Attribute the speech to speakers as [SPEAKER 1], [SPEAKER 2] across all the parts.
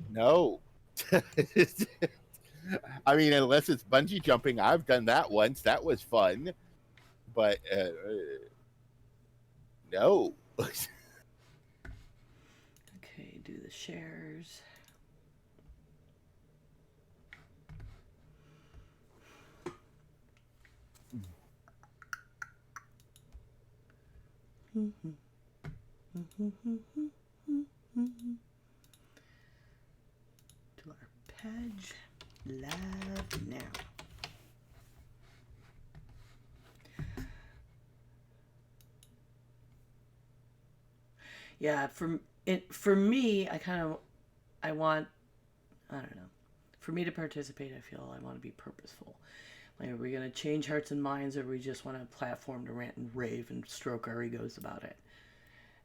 [SPEAKER 1] No. I mean, unless it's bungee jumping, I've done that once. That was fun, but no.
[SPEAKER 2] Okay, do the shares. To our page live now. Yeah, for me, I want, I don't know. For me to participate, I feel I want to be purposeful. Like, are we going to change hearts and minds, or we just want a platform to rant and rave and stroke our egos about it?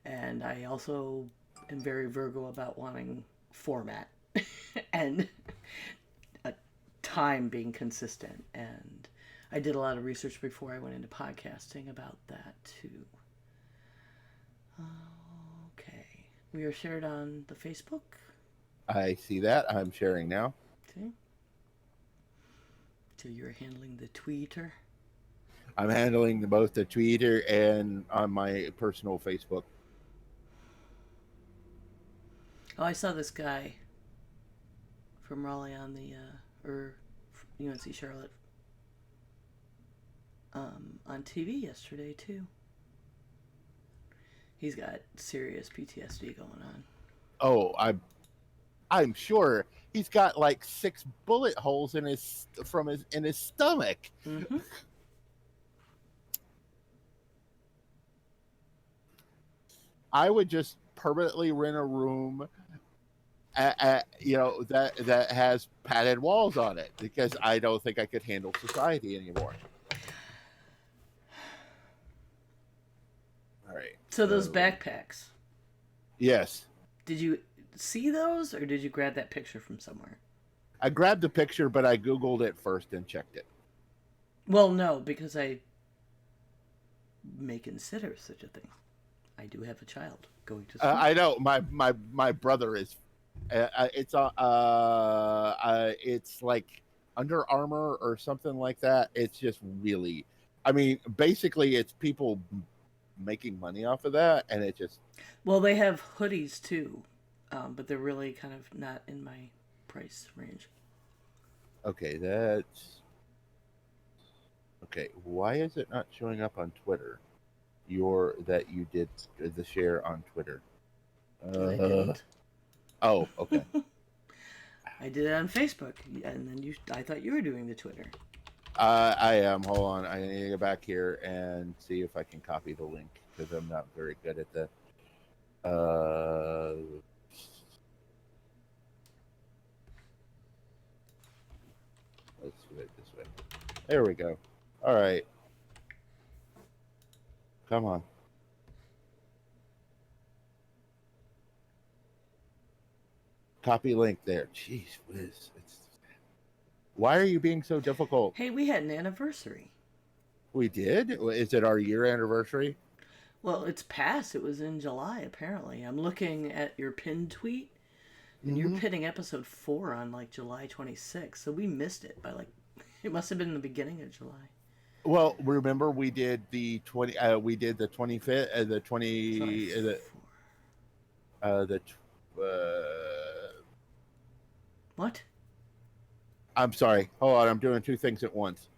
[SPEAKER 2] And I also am very Virgo about wanting format and a time being consistent. And I did a lot of research before I went into podcasting about that too. Okay. We are shared on the Facebook.
[SPEAKER 1] I see that. I'm sharing now.
[SPEAKER 2] Okay. So you're handling the Twitter.
[SPEAKER 1] I'm handling both the Twitter and on my personal Facebook.
[SPEAKER 2] Oh, I saw this guy from Raleigh on the or UNC Charlotte on TV yesterday too. He's got serious PTSD going on.
[SPEAKER 1] Oh, I'm sure he's got like 6 bullet holes in his stomach.
[SPEAKER 2] Mm-hmm.
[SPEAKER 1] I would just permanently rent a room that has padded walls on it, because I don't think I could handle society anymore. All right.
[SPEAKER 2] So those backpacks.
[SPEAKER 1] Yes.
[SPEAKER 2] Did you see those, or did you grab that picture from somewhere?
[SPEAKER 1] I grabbed the picture, but I Googled it first and checked it.
[SPEAKER 2] Well, no, because I may consider such a thing. I do have a child going to school.
[SPEAKER 1] I know my brother is. It's like Under Armour or something like that. It's just really, I mean, basically, it's people making money off of that, and it just.
[SPEAKER 2] Well, they have hoodies too, but they're really kind of not in my price range.
[SPEAKER 1] Okay, that's. Okay, why is it not showing up on Twitter? That you did the share on Twitter.
[SPEAKER 2] I didn't.
[SPEAKER 1] Oh, okay.
[SPEAKER 2] I did it on Facebook, and then I thought you were doing the Twitter.
[SPEAKER 1] I am. Hold on. I need to go back here and see if I can copy the link, because I'm not very good at that. Let's do it this way. There we go. All right. Come on. Copy link there. Jeez whiz. Why are you being so difficult?
[SPEAKER 2] Hey, we had an anniversary.
[SPEAKER 1] We did? Is it our year anniversary?
[SPEAKER 2] Well, it's past. It was in July, apparently. I'm looking at your pinned tweet, and you're pinning episode 4 on like July 26th. So we missed it by like, it must have been the beginning of July.
[SPEAKER 1] Well, remember we did the 20. We did the 25th. The 20.
[SPEAKER 2] What?
[SPEAKER 1] I'm sorry. Hold on. I'm doing 2 things at once.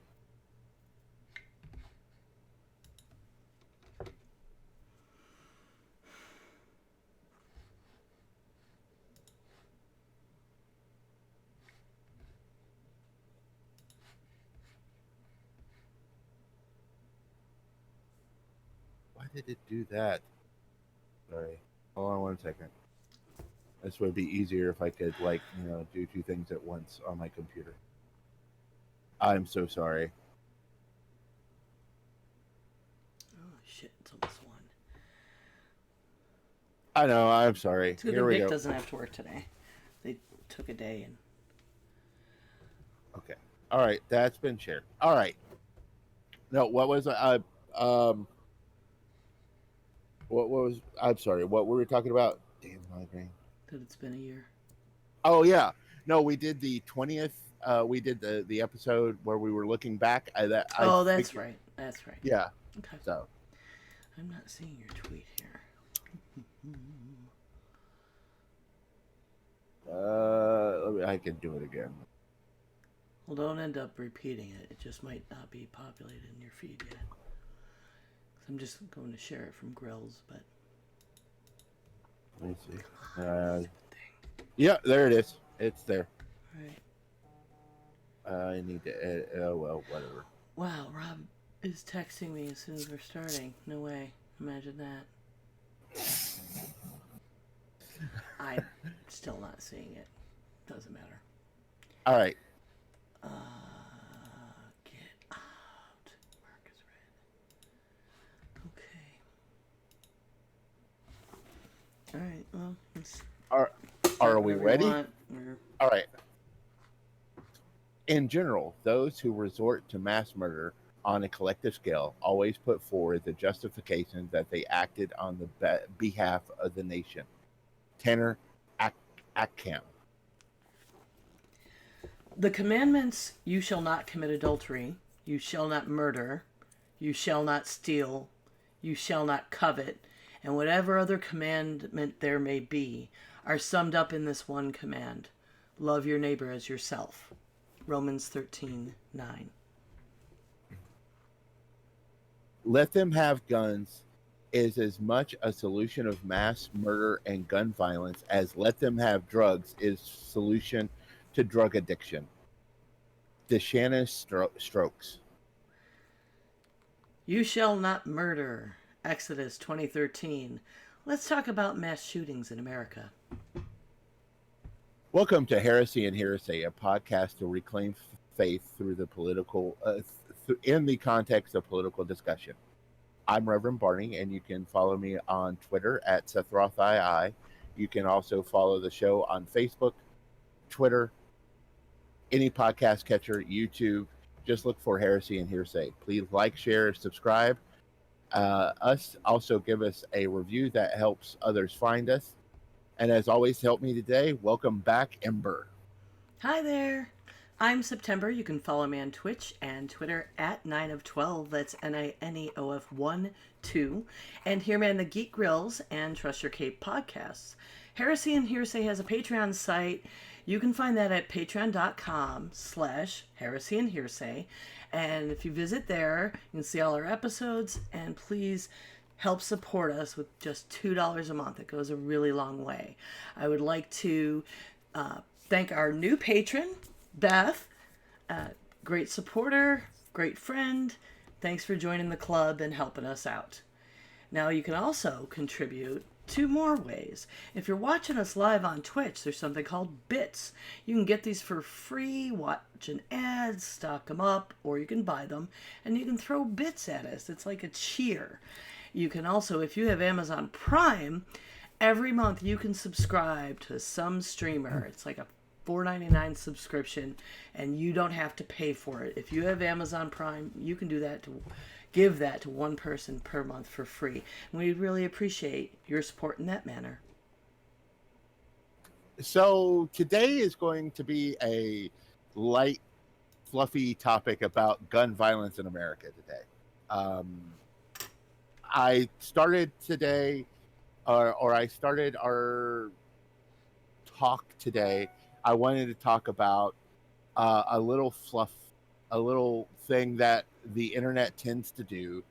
[SPEAKER 1] Why did it do that? Sorry. Hold on 1 second. This would be easier if I could, do 2 things at once on my computer. I'm so sorry.
[SPEAKER 2] Oh, shit. It's almost 1.
[SPEAKER 1] I know. I'm sorry.
[SPEAKER 2] It's good
[SPEAKER 1] Here
[SPEAKER 2] that
[SPEAKER 1] we
[SPEAKER 2] Vic
[SPEAKER 1] go.
[SPEAKER 2] doesn't have to work today. They took a day and.
[SPEAKER 1] Okay. All right. That's been shared. All right. No, what was what was? I'm sorry. What were we talking about? Damn migraine.
[SPEAKER 2] that it's been a year.
[SPEAKER 1] Oh yeah, no, we did the 20th. We did the episode where we were looking back.
[SPEAKER 2] Oh, that's right. That's right.
[SPEAKER 1] Yeah.
[SPEAKER 2] Okay.
[SPEAKER 1] So.
[SPEAKER 2] I'm not seeing your tweet here.
[SPEAKER 1] I can do it again.
[SPEAKER 2] Well, don't end up repeating it. It just might not be populated in your feed yet. I'm just going to share it from Grills, but.
[SPEAKER 1] Let me see. Yeah, there it is. It's there.
[SPEAKER 2] Right.
[SPEAKER 1] I need to. Oh well, whatever.
[SPEAKER 2] Wow, Rob is texting me as soon as we're starting. No way. Imagine that. I'm still not seeing it. Doesn't matter.
[SPEAKER 1] All right.
[SPEAKER 2] Get out. Mark is red. Okay. All right. Well, let's.
[SPEAKER 1] Are we ready? All right. In general, those who resort to mass murder on a collective scale always put forward the justification that they acted on the behalf of the nation. Tanner Ackam.
[SPEAKER 2] The commandments: you shall not commit adultery, you shall not murder, you shall not steal, you shall not covet, and whatever other commandment there may be, are summed up in this one command: love your neighbor as yourself. Romans 13:9.
[SPEAKER 1] Let them have guns is as much a solution of mass murder and gun violence as let them have drugs is solution to drug addiction. DeShannon Strokes.
[SPEAKER 2] You shall not murder. Exodus 20:13. Let's talk about mass shootings in America.
[SPEAKER 1] Welcome to Heresy and Hearsay, a podcast to reclaim faith through the political, in the context of political discussion. I'm Reverend Barney, and you can follow me on Twitter at SethRothII. You can also follow the show on Facebook, Twitter, any podcast catcher, YouTube. Just look for Heresy and Hearsay. Please like, share, subscribe. Also give us a review that helps others find us. And as always, help me today. Welcome back, Ember.
[SPEAKER 2] Hi there. I'm September. You can follow me on Twitch and Twitter at 9of12. That's NINEOF12. And hear me on the Geek Grills and Trust Your Cape podcasts. Heresy and Hearsay has a Patreon site. You can find that at patreon.com/Heresy and Hearsay. And if you visit there, you can see all our episodes. And please help support us with just $2 a month. It goes a really long way. I would like to thank our new patron, Beth. Great supporter, great friend. Thanks for joining the club and helping us out. Now you can also contribute two more ways. If you're watching us live on Twitch, there's something called bits. You can get these for free, watching ads, stock them up, or you can buy them, and you can throw bits at us. It's like a cheer. You can also, if you have Amazon Prime, every month you can subscribe to some streamer. It's like a $4.99 subscription, and you don't have to pay for it. If you have Amazon Prime, you can do that to give that to one person per month for free. And we'd really appreciate your support in that manner.
[SPEAKER 1] So today is going to be a light, fluffy topic about gun violence in America today. I started today, or I started our talk today. I wanted to talk about a little fluff, a little thing that the internet tends to do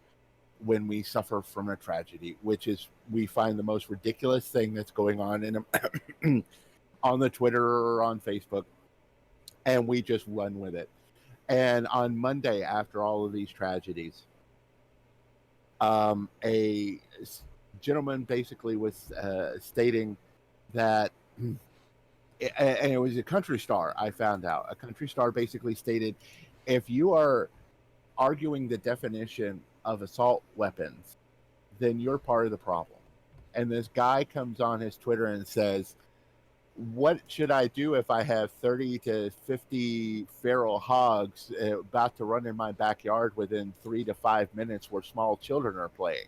[SPEAKER 1] when we suffer from a tragedy, which is we find the most ridiculous thing that's going on in on the Twitter or on Facebook, and we just run with it. And on Monday, after all of these tragedies, a gentleman basically was stating that, and it was a country star, I found out. A country star basically stated, if you are arguing the definition of assault weapons, then you're part of the problem. And this guy comes on his Twitter and says, what should I do if I have 30 to 50 feral hogs about to run in my backyard within 3 to 5 minutes where small children are playing?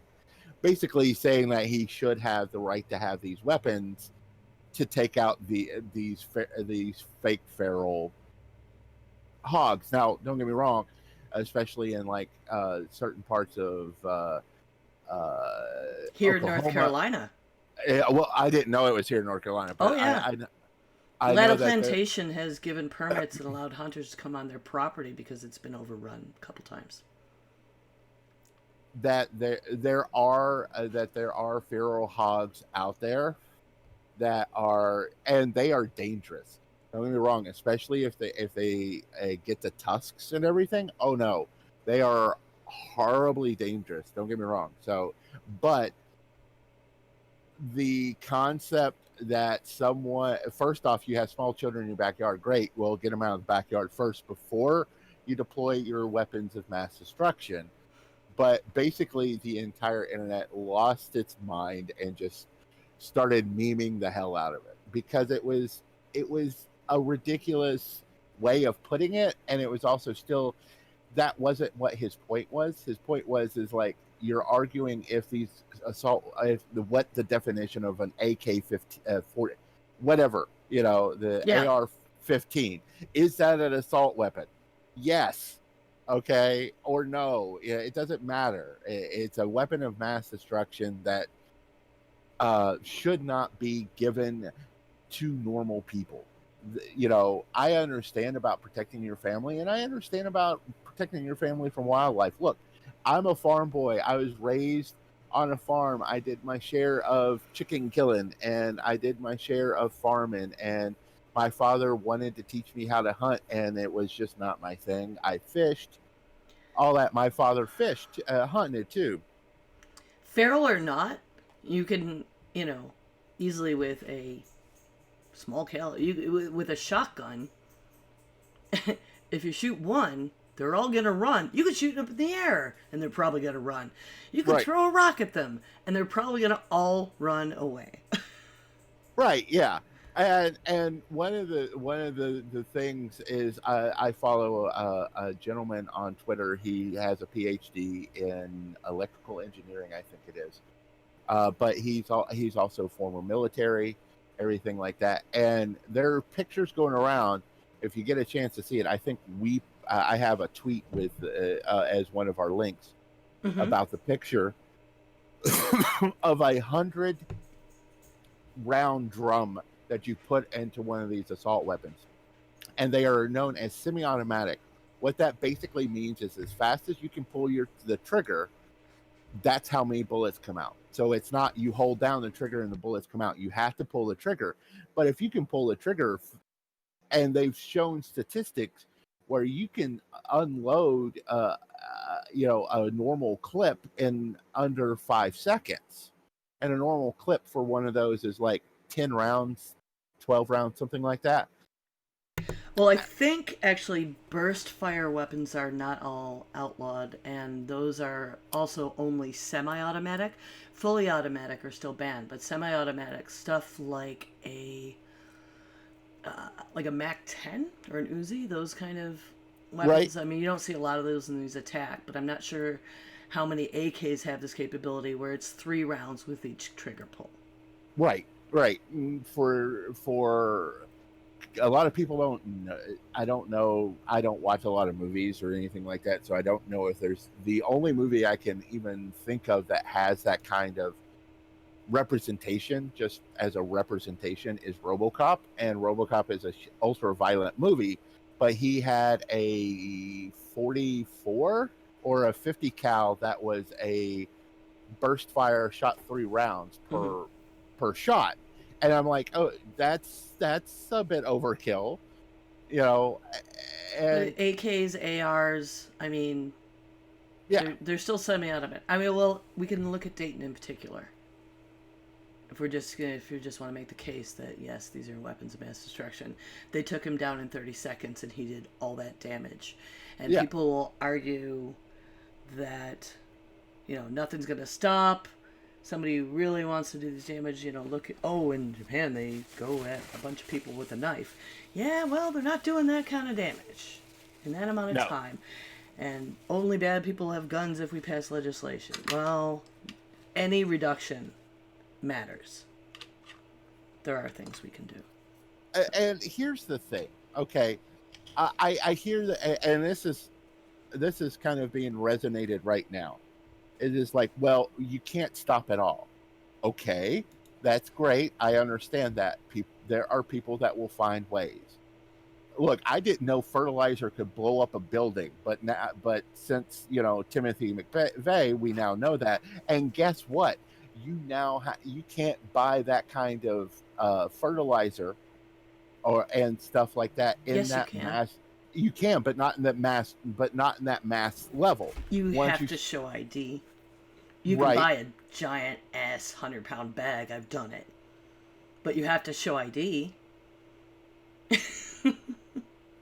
[SPEAKER 1] Basically saying that he should have the right to have these weapons to take out these fake feral hogs. Now, don't get me wrong, especially in like certain parts of
[SPEAKER 2] Here in North
[SPEAKER 1] Oklahoma.
[SPEAKER 2] Carolina.
[SPEAKER 1] Well, I didn't know it was here in North Carolina,
[SPEAKER 2] Oh
[SPEAKER 1] but
[SPEAKER 2] yeah.
[SPEAKER 1] I know
[SPEAKER 2] Ladder
[SPEAKER 1] that there,
[SPEAKER 2] Plantation has given permits and allowed hunters to come on their property because it's been overrun a couple times.
[SPEAKER 1] there are feral hogs out there that are, and they are dangerous. Don't get me wrong, especially if they get the tusks and everything. Oh no, they are horribly dangerous. Don't get me wrong. So, but the concept that someone, first off, you have small children in your backyard, great. Well, get them out of the backyard first before you deploy your weapons of mass destruction. But basically, the entire internet lost its mind and just started memeing the hell out of it because it was a ridiculous way of putting it, and it was also still, that wasn't what his point was. His point was is like, you're arguing if these what the definition of an AK-15 40 whatever, the
[SPEAKER 2] Yeah.
[SPEAKER 1] AR-15, is that an assault weapon? Yes. Okay, or no, it doesn't matter. It's a weapon of mass destruction that should not be given to normal people. I understand about protecting your family, and I understand about protecting your family from wildlife. Look, I'm a farm boy. I was raised on a farm. I did my share of chicken killing, and I did my share of farming, and my father wanted to teach me how to hunt, and it was just not my thing. I fished, all that. My father fished, hunted too.
[SPEAKER 2] Feral or not, you can, easily with a small with a shotgun. If you shoot one, they're all gonna run. You could shoot them up in the air, and they're probably gonna run. You could
[SPEAKER 1] Right.
[SPEAKER 2] throw a rock at them, and they're probably gonna all run away.
[SPEAKER 1] Right, yeah. And one of the things is, I follow a gentleman on Twitter. He has a PhD in electrical engineering, I think it is. But he's also former military, everything like that. And there are pictures going around. If you get a chance to see it, I think I have a tweet with as one of our links
[SPEAKER 2] Mm-hmm.
[SPEAKER 1] about the picture of 100-round drum that you put into one of these assault weapons, and they are known as semi-automatic. What that basically means is, as fast as you can pull the trigger, that's how many bullets come out. So it's not you hold down the trigger and the bullets come out. You have to pull the trigger. But if you can pull the trigger, and they've shown statistics where you can unload, a normal clip in under 5 seconds, and a normal clip for one of those is like 10 rounds, 12 rounds, something like that.
[SPEAKER 2] Well, I think actually burst fire weapons are not all outlawed, and those are also only semi-automatic. Fully automatic are still banned, but semi-automatic stuff like a Mac 10 or an Uzi, those kind of
[SPEAKER 1] Right.
[SPEAKER 2] weapons. I mean, you don't see a lot of those in these attack, but I'm not sure how many AKs have this capability where it's 3 rounds with each trigger pull.
[SPEAKER 1] Right. Right. For a lot of people don't know. I don't know. I don't watch a lot of movies or anything like that, so I don't know if there's, the only movie I can even think of that has that kind of representation, just as a representation, is RoboCop, and RoboCop is a ultra violent movie, but he had a 44 or a 50 cal that was a burst fire, shot 3 rounds
[SPEAKER 2] Mm-hmm.
[SPEAKER 1] per shot, and I'm like, oh, that's a bit overkill, you know. And
[SPEAKER 2] But AKs, ARs, I mean,
[SPEAKER 1] yeah,
[SPEAKER 2] they're still semi-automatic. I mean, well, we can look at Dayton in particular. If you just want to make the case that yes, these are weapons of mass destruction, they took him down in 30 seconds and he did all that damage. And
[SPEAKER 1] yeah,
[SPEAKER 2] people will argue that nothing's going to stop somebody who really wants to do this damage. Look at, in Japan they go at a bunch of people with a knife. Yeah, well, they're not doing that kind of damage in that amount of
[SPEAKER 1] no,
[SPEAKER 2] time. And only bad people have guns if we pass legislation. Well, any reduction matters. there are things we can do.
[SPEAKER 1] And here's the thing, okay? I hear that, and this is kind of being resonated right now. It is like, well, you can't stop it all. Okay, that's great. I understand that. There are people that will find ways. Look, I didn't know fertilizer could blow up a building, but since Timothy McVeigh, we now know that. And guess what? You can't buy that kind of fertilizer and stuff like that in
[SPEAKER 2] Yes, you
[SPEAKER 1] that
[SPEAKER 2] can.
[SPEAKER 1] mass. You can, but not in that mass. But not in that mass level.
[SPEAKER 2] You have to show ID. You can buy a giant ass 100-pound bag. I've done it, but you have to show ID.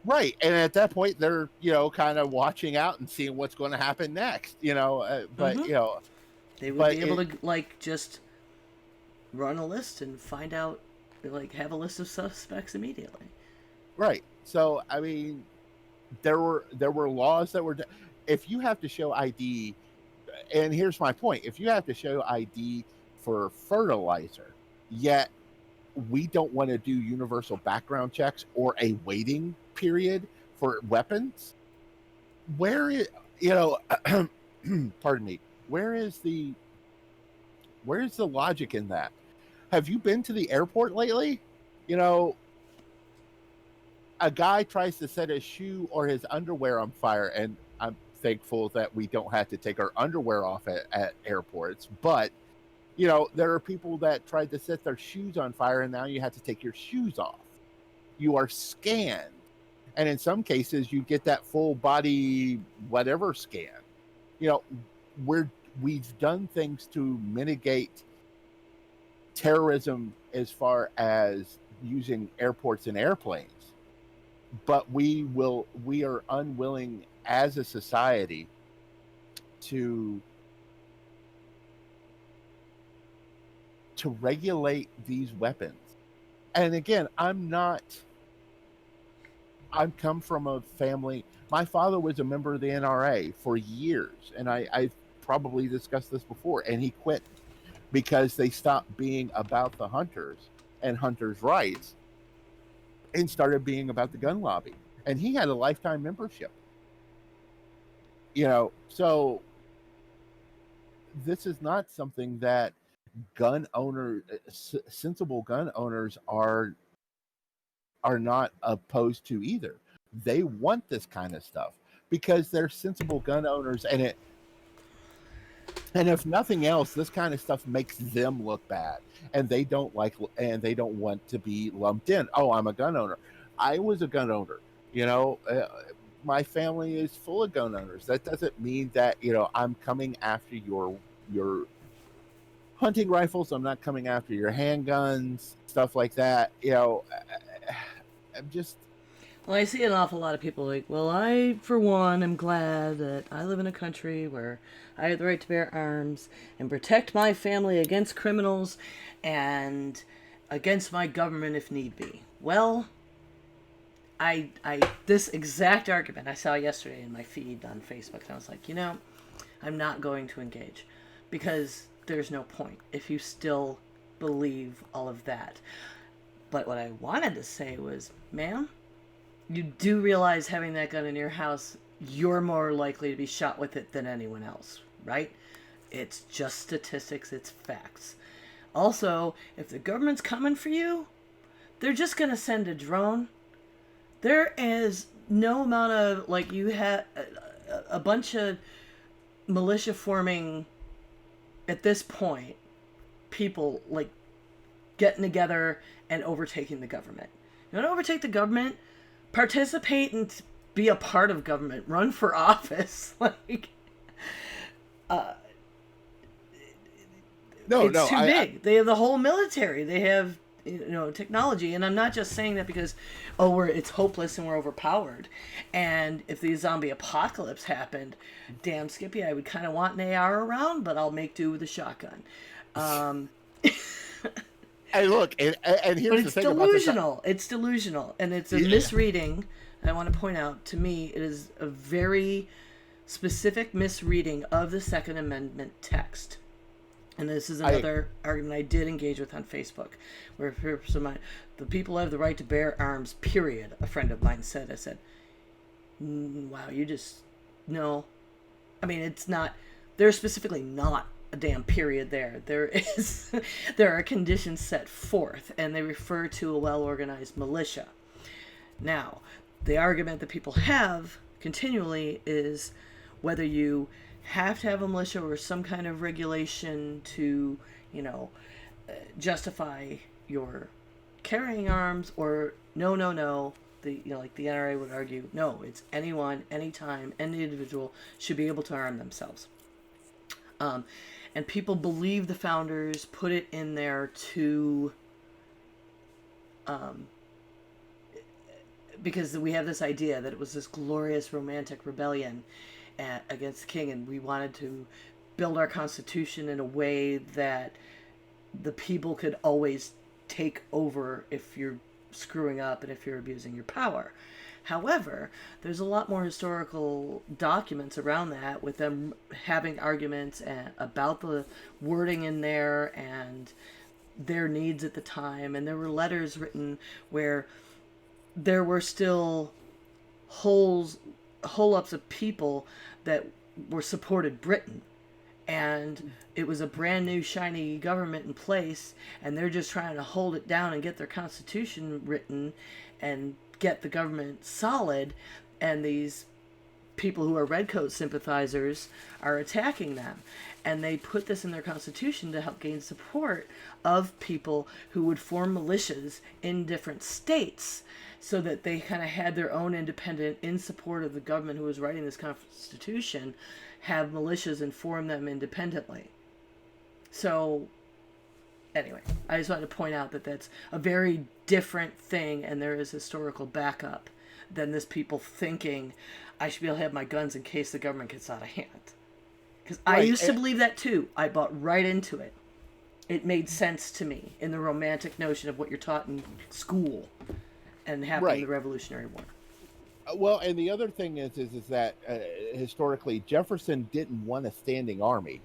[SPEAKER 1] Right, and at that point, they're kind of watching out and seeing what's going to happen next. But
[SPEAKER 2] they would be able to just run a list and find out, have a list of suspects immediately.
[SPEAKER 1] Right. So I mean, there were laws that were. If you have to show ID, and here's my point: if you have to show ID for fertilizer, yet we don't want to do universal background checks or a waiting period for weapons, where is pardon me, where is the logic in that? Have you been to the airport lately? A guy tries to set his shoe or his underwear on fire, and I'm thankful that we don't have to take our underwear off at airports, but there are people that tried to set their shoes on fire, and now you have to take your shoes off. You are scanned. And in some cases, you get that full body whatever scan. We've done things to mitigate terrorism as far as using airports and airplanes. But we are unwilling as a society to regulate these weapons. And again, I come from a family. My father was a member of the NRA for years, and I've probably discussed this before, and he quit because they stopped being about the hunters and hunters' rights and started being about the gun lobby. And he had a lifetime membership. So this is not something that sensible gun owners are not opposed to either. They want this kind of stuff because they're sensible gun owners, and if nothing else, this kind of stuff makes them look bad, and they don't want to be lumped in. Oh, I'm a gun owner. I was a gun owner. My family is full of gun owners. That doesn't mean that I'm coming after your hunting rifles. I'm not coming after your handguns, stuff like that. I'm just.
[SPEAKER 2] Well, I see an awful lot of people like, well, I, for one, am glad that I live in a country where I have the right to bear arms and protect my family against criminals and against my government if need be. Well, this exact argument I saw yesterday in my feed on Facebook, and I was like, I'm not going to engage because there's no point if you still believe all of that. But what I wanted to say was, ma'am, you do realize having that gun in your house, you're more likely to be shot with it than anyone else, right? It's just statistics, it's facts. Also, if the government's coming for you, they're just going to send a drone. There is no amount of, you had a bunch of militia forming at this point, people, getting together and overtaking the government. You want to overtake the government? Participate and be a part of government. Run for office. It's too big. They have the whole military. They have technology, and I'm not just saying that because it's hopeless and we're overpowered. And if the zombie apocalypse happened, damn Skippy, I would kind of want an AR around, but I'll make do with a shotgun.
[SPEAKER 1] Hey, look, and here's the thing
[SPEAKER 2] delusional. It's delusional, and it's a misreading. I want to point out, to me, it is a very specific misreading of the Second Amendment text. And this is
[SPEAKER 1] I
[SPEAKER 2] another argument I did engage with on Facebook, where the people have the right to bear arms, period, a friend of mine said. I said, wow, you just, no. I mean, it's not, there's specifically not a damn period there. There is, there are conditions set forth, and they refer to a well-organized militia. Now, the argument that people have continually is whether you have to have a militia or some kind of regulation to, you know, justify your carrying arms, or no, no, no. The, you know, like the NRA would argue, no, it's anyone, anytime, any individual should be able to arm themselves. And people believe the founders put it in there to, because we have this idea that it was this glorious romantic rebellion against the king, and we wanted to build our constitution in a way that the people could always take over if you're screwing up and if you're abusing your power. However, there's a lot more historical documents around that, with them having arguments about the wording in there and their needs at the time. And there were letters written where there were still hole-ups of people that were supported Britain, and it was a brand new shiny government in place, and they're just trying to hold it down and get their constitution written and get the government solid, and these people who are redcoat sympathizers are attacking them, and they put this in their constitution to help gain support of people who would form militias in different states, so that they kind of had their own independent, in support of the government who was writing this constitution, have militias and form them independently. So anyway, I just wanted to point out that that's a very different thing, and there is historical backup than this people thinking I should be able to have my guns in case the government gets out of hand. Because I used to believe that too. I bought right into it. It made sense to me in the romantic notion of what you're taught in school and happened in the Revolutionary War.
[SPEAKER 1] Well, and the other thing is that historically Jefferson didn't want a standing army.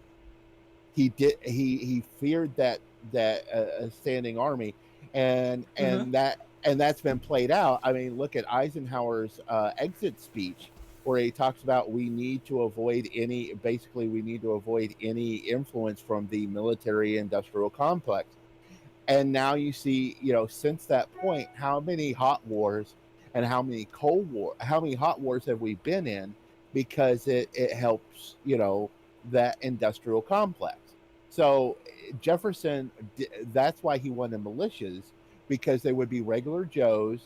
[SPEAKER 1] He feared that a standing army, and that's been played out. I mean, look at Eisenhower's exit speech, where he talks about we need to avoid any influence from the military industrial complex. And now you see, since that point, how many hot wars and how many hot wars have we been in, because it helps, that industrial complex. So Jefferson, that's why he wanted militias, because they would be regular Joes,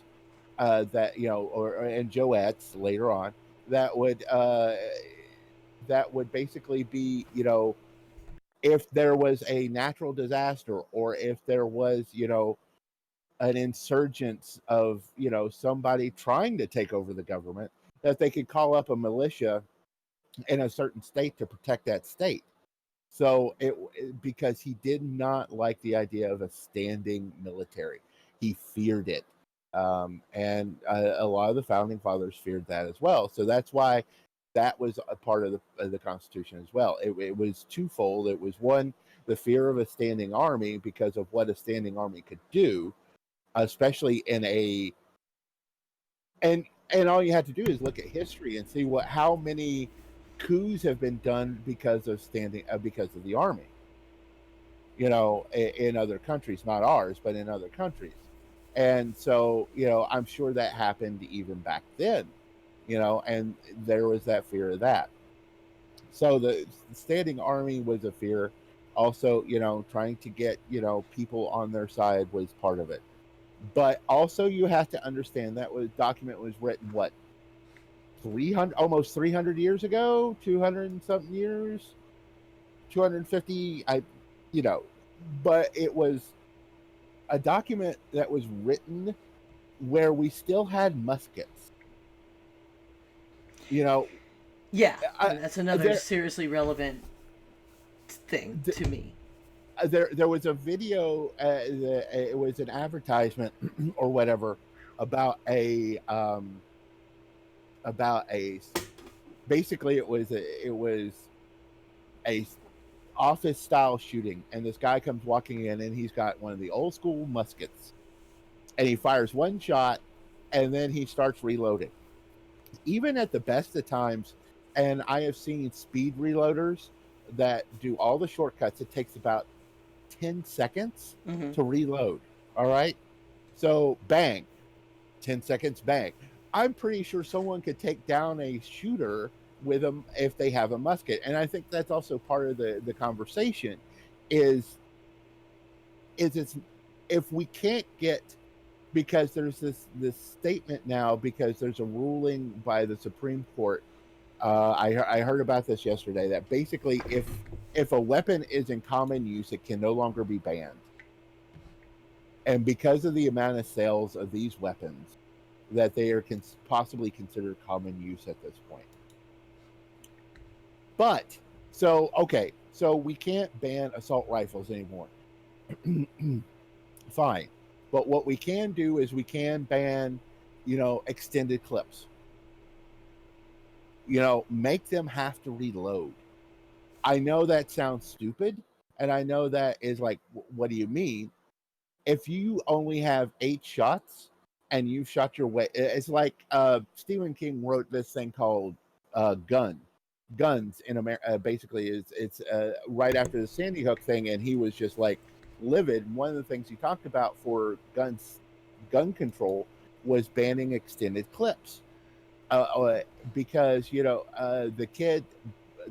[SPEAKER 1] and Joettes later on, that would basically be, if there was a natural disaster, or if there was, an insurgence of, somebody trying to take over the government, that they could call up a militia in a certain state to protect that state. So because he did not like the idea of a standing military, he feared it. And a lot of the founding fathers feared that as well. So that's why that was a part of the Constitution as well. It was twofold. It was, one, the fear of a standing army because of what a standing army could do, especially and all you have to do is look at history and see how many coups have been done because of the army. In other countries, not ours, but in other countries. And so, I'm sure that happened even back then, and there was that fear of that. So the standing army was a fear. Also, trying to get, people on their side was part of it. But also, you have to understand that document was written, what, 300 years ago, 200 and something years, 250. But it was a document that was written where we still had muskets.
[SPEAKER 2] Yeah, and that's another seriously relevant thing to me.
[SPEAKER 1] There was a video, it was an advertisement or whatever, about basically it was a office style shooting, and this guy comes walking in, and he's got one of the old school muskets, and he fires one shot, and then he starts reloading. Even at the best of times, and I have seen speed reloaders that do all the shortcuts. It takes about 10 seconds
[SPEAKER 2] Mm-hmm.
[SPEAKER 1] to reload. All right. So bang, 10 seconds, bang. I'm pretty sure someone could take down a shooter with them if they have a musket. And I think that's also part of the conversation is it's if we can't get, because there's this statement now, because there's a ruling by the Supreme Court. I heard about this yesterday, that basically if a weapon is in common use, it can no longer be banned. And because of the amount of sales of these weapons, that they are possibly considered common use at this point. But so we can't ban assault rifles anymore. Fine. But what we can do is we can ban, extended clips. Make them have to reload. I know that sounds stupid, and I know that is like, what do you mean? If you only have 8 shots and you've shot your way, it's like Stephen King wrote this thing called Guns in America. Basically, it's right after the Sandy Hook thing, and he was just like livid. One of the things he talked about for gun control was banning extended clips, because the kid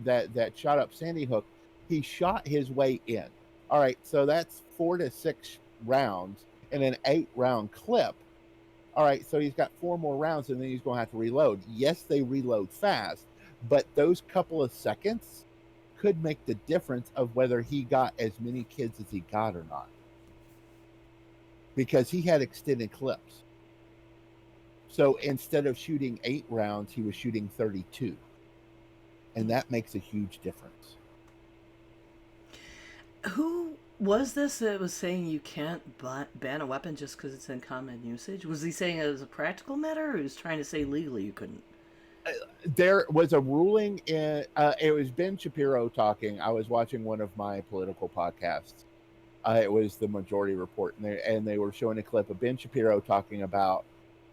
[SPEAKER 1] that shot up Sandy Hook, he shot his way in. All right, so that's 4 to 6 rounds in an 8-round clip. All right, so he's got 4 more rounds, and then he's going to have to reload. Yes, they reload fast, but those couple of seconds could make the difference of whether he got as many kids as he got or not, because he had extended clips. So instead of shooting 8 rounds, he was shooting 32. And that makes a huge difference.
[SPEAKER 2] Who was this that was saying you can't ban a weapon just because it's in common usage? Was he saying it as a practical matter, or he was trying to say legally you couldn't?
[SPEAKER 1] There was a ruling in, it was Ben Shapiro talking. I was watching one of my political podcasts. It was the Majority Report, and they were showing a clip of Ben Shapiro talking about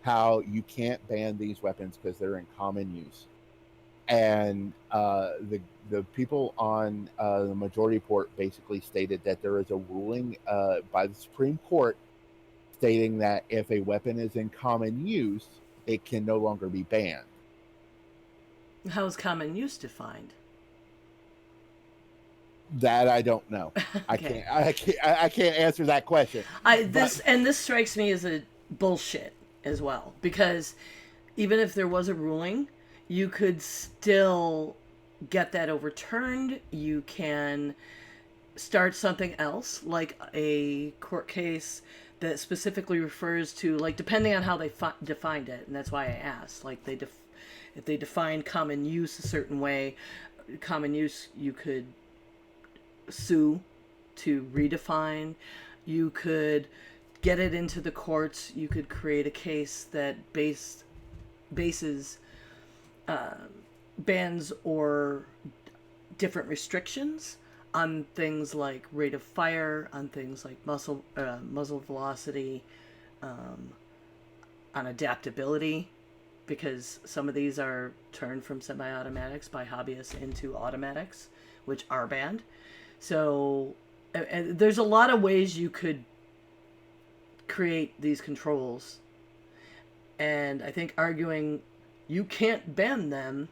[SPEAKER 1] how you can't ban these weapons because they're in common use. And the people on the Majority Report basically stated that there is a ruling by the Supreme Court stating that if a weapon is in common use, it can no longer be banned.
[SPEAKER 2] How is common use defined?
[SPEAKER 1] That I don't know.
[SPEAKER 2] Okay.
[SPEAKER 1] I can't answer that question.
[SPEAKER 2] This strikes me as a bullshit as well, because even if there was a ruling, you could still get that overturned. You can start something else, like a court case that specifically refers to, like, depending on how they defined it, and that's why I asked, like, if they define common use a certain way, common use, you could sue to redefine. You could get it into the courts. You could create a case that bases bans or different restrictions on things like rate of fire, on things like muzzle velocity, on adaptability, because some of these are turned from semi-automatics by hobbyists into automatics, which are banned. So there's a lot of ways you could create these controls, and I think arguing you can't ban them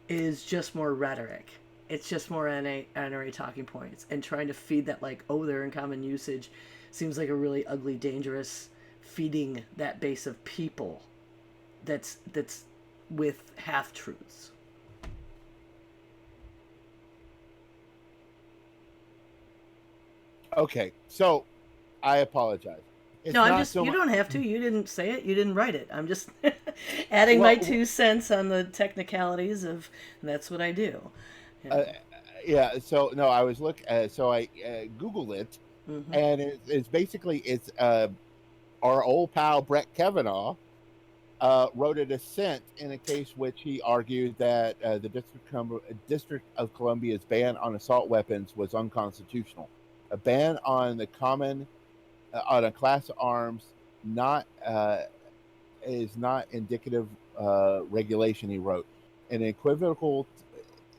[SPEAKER 2] is just more rhetoric. It's just more NRA talking points, and trying to feed that, like, oh, they're in common usage, seems like a really ugly, dangerous feeding that base of people that's with half-truths.
[SPEAKER 1] Okay, so I apologize.
[SPEAKER 2] No, I'm just, you don't have to. You didn't say it. You didn't write it. I'm just adding my 2 cents on the technicalities of, and that's what I do.
[SPEAKER 1] Yeah, so no, I was so I Googled it, and it's basically our old pal Brett Kavanaugh wrote a dissent in a case which he argued that the District of Columbia's ban on assault weapons was unconstitutional. A ban on the common on a class of arms not is not indicative regulation. He wrote an equivocal.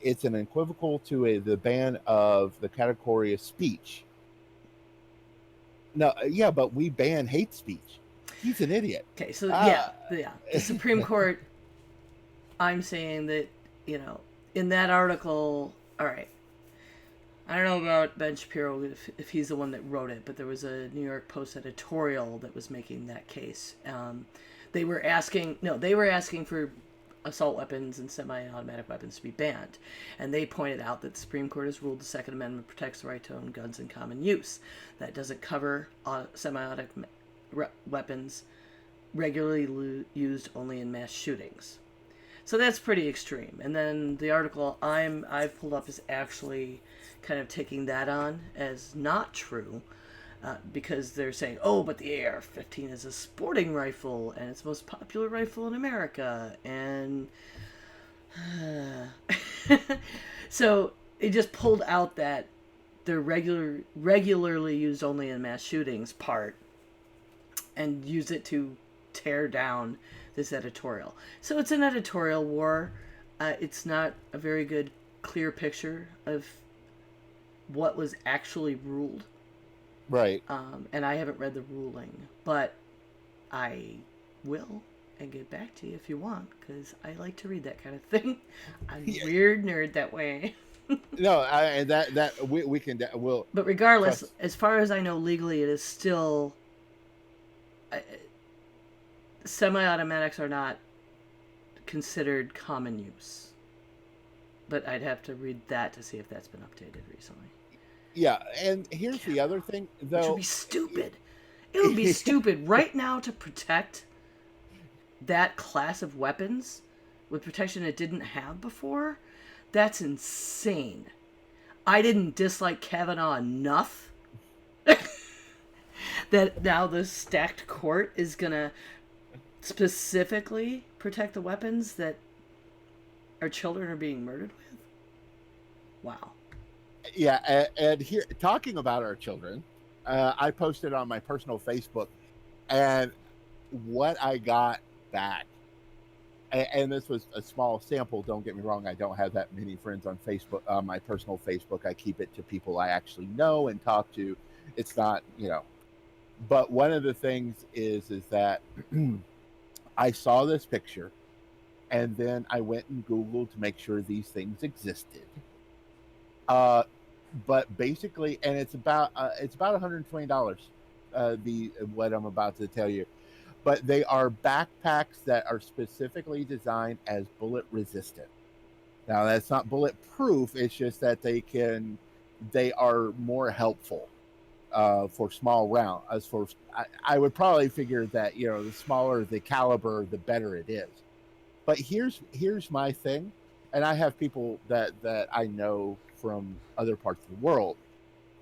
[SPEAKER 1] It's an equivocal to the ban of the category of speech. No, yeah, but we ban hate speech. He's an idiot.
[SPEAKER 2] Okay, so yeah, the Supreme Court. I'm saying that, in that article. All right, I don't know about Ben Shapiro if he's the one that wrote it, but there was a New York Post editorial that was making that case. They were asking for assault weapons and semi-automatic weapons to be banned, and they pointed out that the Supreme Court has ruled the Second Amendment protects the right to own guns in common use. That doesn't cover semi-automatic weapons regularly used only in mass shootings. So that's pretty extreme. And then the article I've pulled up is actually kind of taking that on as not true, because they're saying, oh, but the AR-15 is a sporting rifle and it's the most popular rifle in America, and so it just pulled out that they're regularly used only in mass shootings part, and use it to tear down this editorial. So it's an editorial war. It's not a very good, clear picture of what was actually ruled.
[SPEAKER 1] Right.
[SPEAKER 2] And I haven't read the ruling, but I will and get back to you if you want, because I like to read that kind of thing. I'm a weird nerd that way.
[SPEAKER 1] No, we can we'll.
[SPEAKER 2] But regardless, as far as I know, legally, it is still semi-automatics are not considered common use. But I'd have to read that to see if that's been updated recently.
[SPEAKER 1] Yeah, and here's the other thing, though.
[SPEAKER 2] Which would be stupid. It would be stupid right now to protect that class of weapons with protection it didn't have before. That's insane. I didn't dislike Kavanaugh enough that now the stacked court is going to specifically protect the weapons that our children are being murdered with. Wow.
[SPEAKER 1] Yeah, and here, talking about our children, I posted on my personal Facebook, and what I got back, and this was a small sample, don't get me wrong, I don't have that many friends on Facebook, on my personal Facebook. I keep it to people I actually know and talk to. It's not, but one of the things is that I saw this picture, and then I went and Googled to make sure these things existed. But basically, and it's about $120. What I'm about to tell you, but they are backpacks that are specifically designed as bullet resistant. Now that's not bulletproof. It's just that they are more helpful for small round. I would probably figure that the smaller the caliber, the better it is. But here's my thing, and I have people that I know from other parts of the world,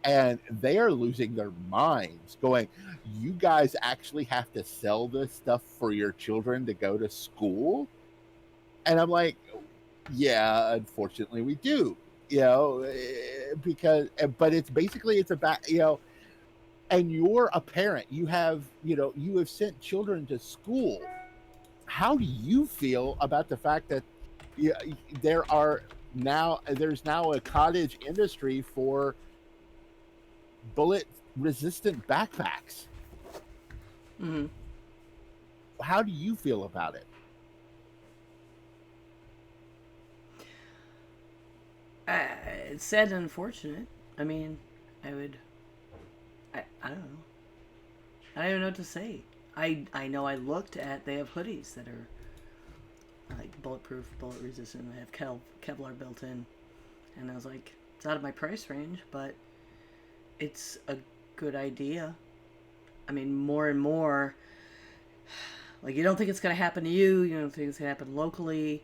[SPEAKER 1] and they are losing their minds going, you guys actually have to sell this stuff for your children to go to school? And I'm like, yeah, unfortunately we do, because, but it's about, and you're a parent, you have sent children to school. How do you feel about the fact that there's now a cottage industry for bullet resistant backpacks?
[SPEAKER 2] Mm-hmm.
[SPEAKER 1] How do you feel about it?
[SPEAKER 2] It's sad and unfortunate. I mean, I don't know. I don't even know what to say. I know I looked at, they have hoodies that are like bulletproof, bullet resistant. They have Kevlar built in, and I was like, it's out of my price range, but it's a good idea. I mean, more and more, like, you don't think it's going to happen to you. You don't think it's going to happen locally.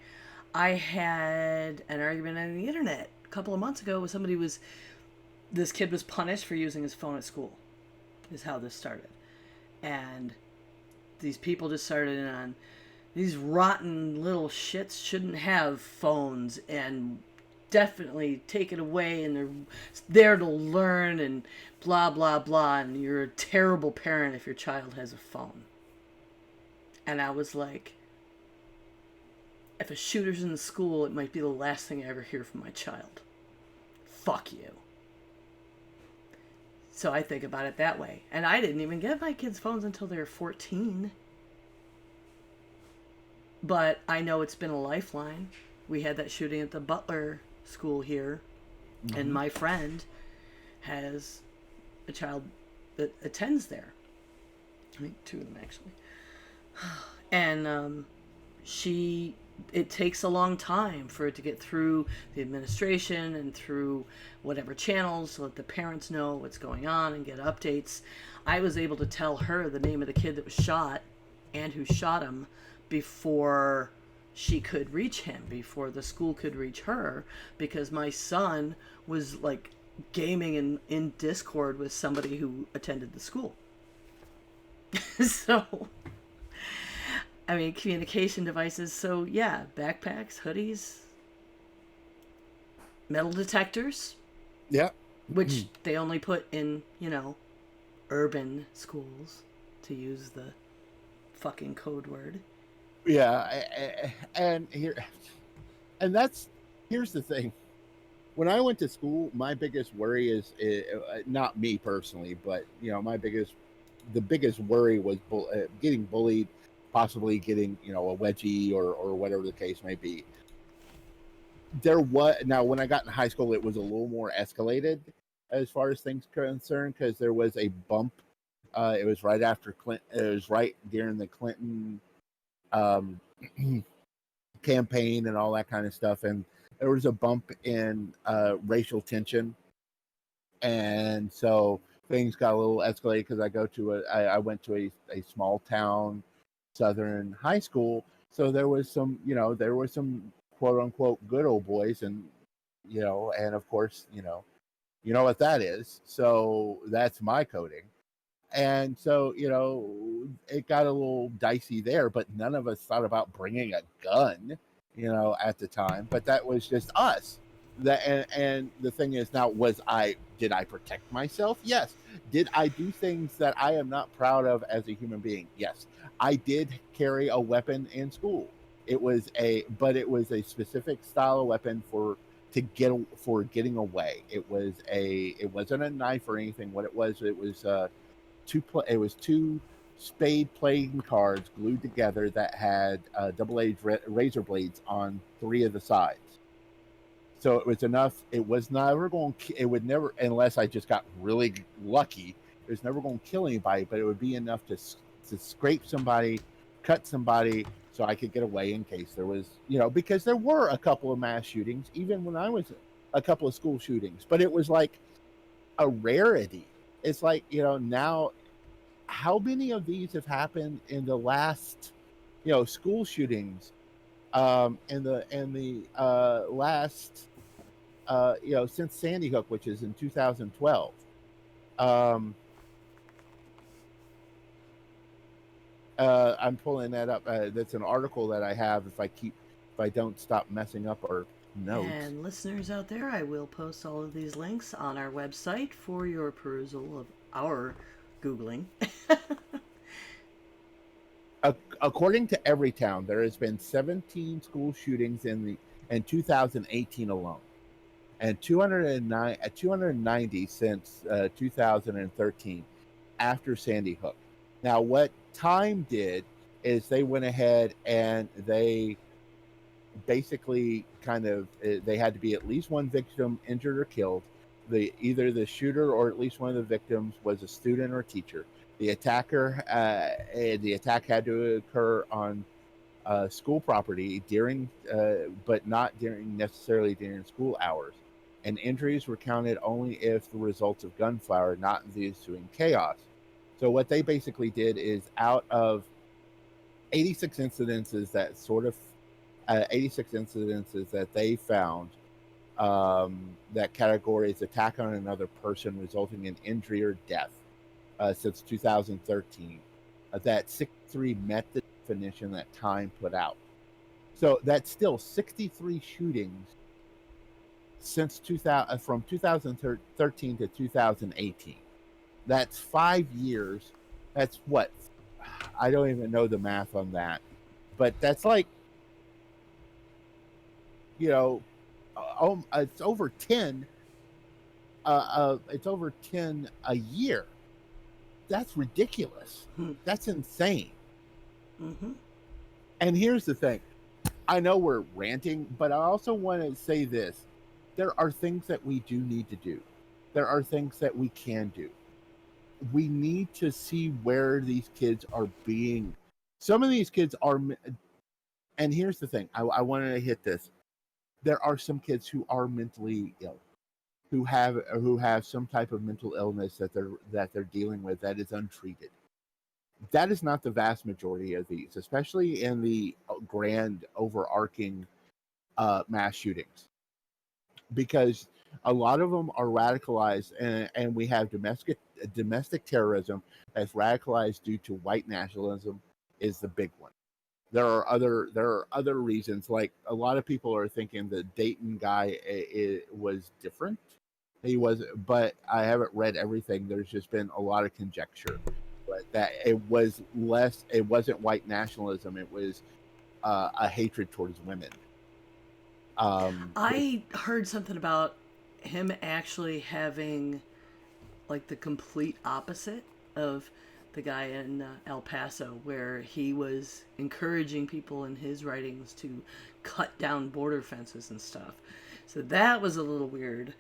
[SPEAKER 2] I had an argument on the internet a couple of months ago with this kid was punished for using his phone at school, is how this started. And these people just started on, These rotten little shits shouldn't have phones, and definitely take it away, and they're there to learn and blah blah blah, and you're a terrible parent if your child has a phone. And I was like, if a shooter's in the school, it might be the last thing I ever hear from my child. Fuck you. So I think about it that way. And I didn't even get my kids phones until they were 14. But I know it's been a lifeline. We had that shooting at the Butler school here, and my friend has a child that attends there. I think two of them actually. And it takes a long time for it to get through the administration and through whatever channels to let the parents know what's going on and get updates. I was able to tell her the name of the kid that was shot and who shot him before she could reach him, before the school could reach her, because my son was like gaming in Discord with somebody who attended the school. So, I mean, communication devices. So, yeah, backpacks, hoodies, metal detectors.
[SPEAKER 1] Yeah.
[SPEAKER 2] Which they only put in, urban schools, to use the fucking code word.
[SPEAKER 1] Yeah. And here's the thing. When I went to school, my biggest worry is not me personally, but, the biggest worry was getting bullied, possibly getting, a wedgie or whatever the case may be. Now when I got in high school, it was a little more escalated as far as things concerned, because there was a bump. It was right after Clinton. It was right during the Clinton campaign and all that kind of stuff, and there was a bump in racial tension, and so things got a little escalated because I went to a small town southern high school, so there was some quote unquote good old boys, and and of course you know what that is, so that's my coding. And so it got a little dicey there, but none of us thought about bringing a gun at the time, but that was just us. And the thing is, now, did I protect myself? Yes. Did I do things that I am not proud of as a human being? Yes. I did carry a weapon in school. But it was a specific style of weapon for getting away. It wasn't a knife or anything. What it was two spade playing cards glued together that had double-edged razor blades on three of the sides. So it was enough. It was never going. It would never, unless I just got really lucky. It was never going to kill anybody, but it would be enough to scrape somebody, cut somebody, so I could get away in case there was, because there were a couple of mass shootings, even when I was a couple of school shootings, but it was like a rarity. It's like, now, how many of these have happened in the last, school shootings, in the last, since Sandy Hook, which is in 2012. I'm pulling that up. That's an article that I have. If I don't stop messing up our notes.
[SPEAKER 2] And listeners out there, I will post all of these links on our website for your perusal of our Googling.
[SPEAKER 1] According to Everytown, there has been 17 school shootings in 2018 alone, and 290 since 2013 after Sandy Hook. Now, what Time did is they went ahead and they basically they had to be at least one victim injured or killed. Either the shooter or at least one of the victims was a student or teacher. The attack had to occur on school property but not necessarily during school hours. And injuries were counted only if the results of gunfire, not the ensuing chaos. So what they basically did is, out of 86 incidences that 86 incidences that they found, that category is attack on another person resulting in injury or death, since 2013, that 63 met definition that Time put out. So that's still 63 shootings since 2000, from 2013 to 2018. That's 5 years. That's what, I don't even know the math on that, but that's like, you know, it's over 10. It's over 10 a year. That's ridiculous. That's insane.
[SPEAKER 2] Mm-hmm.
[SPEAKER 1] And here's the thing. I know we're ranting, but I also want to say this. There are things that we do need to do. There are things that we can do. We need to see where these kids are being. Some of these kids are, and here's the thing. I wanted to hit this. There are some kids who are mentally ill, who have some type of mental illness that they're dealing with that is untreated. That is not the vast majority of these, especially in the grand overarching mass shootings, because a lot of them are radicalized, and we have domestic terrorism that's radicalized due to white nationalism is the big one. There are other reasons. Like, a lot of people are thinking the Dayton guy was different. He was, but I haven't read everything. There's just been a lot of conjecture, but that it wasn't white nationalism. It was a hatred towards women.
[SPEAKER 2] I heard something about him actually having like the complete opposite of the guy in El Paso, where he was encouraging people in his writings to cut down border fences and stuff. So that was a little weird.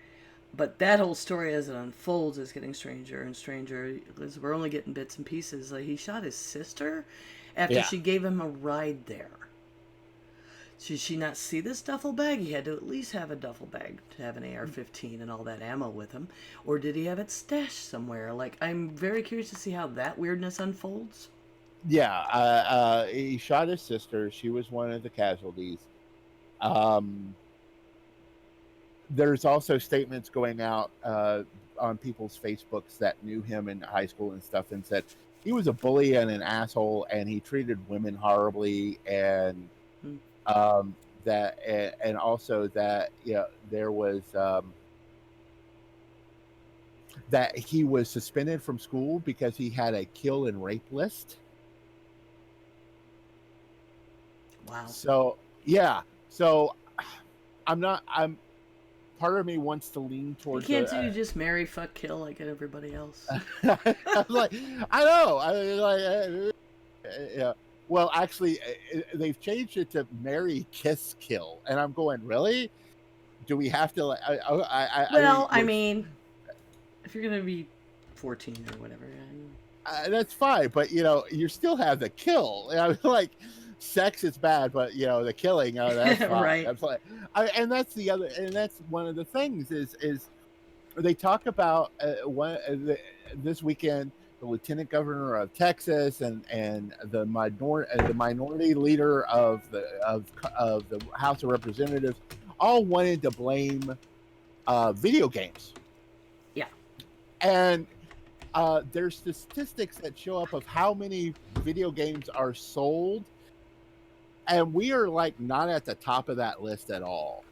[SPEAKER 2] But that whole story as it unfolds is getting stranger and stranger, because we're only getting bits and pieces. Like, he shot his sister after she gave him a ride there. Should she not see this duffel bag? He had to at least have a duffel bag to have an AR-15 and all that ammo with him. Or did he have it stashed somewhere? Like, I'm very curious to see how that weirdness unfolds.
[SPEAKER 1] Yeah, he shot his sister. She was one of the casualties. There's also statements going out on people's Facebooks that knew him in high school and stuff, and said he was a bully and an asshole, and he treated women horribly, and that, and also that, there was that he was suspended from school because he had a kill and rape list.
[SPEAKER 2] Wow.
[SPEAKER 1] So yeah, so I'm part of me wants to lean
[SPEAKER 2] You
[SPEAKER 1] towards.
[SPEAKER 2] can't do just marry, fuck, kill like everybody else.
[SPEAKER 1] I'm like, I know. Yeah. Well, actually, they've changed it to marry, kiss, kill, and I'm going, really? Do we have to?
[SPEAKER 2] I mean, if you're gonna be 14 or whatever,
[SPEAKER 1] that's fine, but you still have the kill. I mean, like, sex is bad, but the killing, that's fine.
[SPEAKER 2] Right.
[SPEAKER 1] That's like, and that's the other, and that's one of the things is they talk about this weekend. The lieutenant governor of Texas and the minority leader of the House of Representatives all wanted to blame video games.
[SPEAKER 2] Yeah.
[SPEAKER 1] And there's statistics that show up of how many video games are sold, and we are like not at the top of that list at all.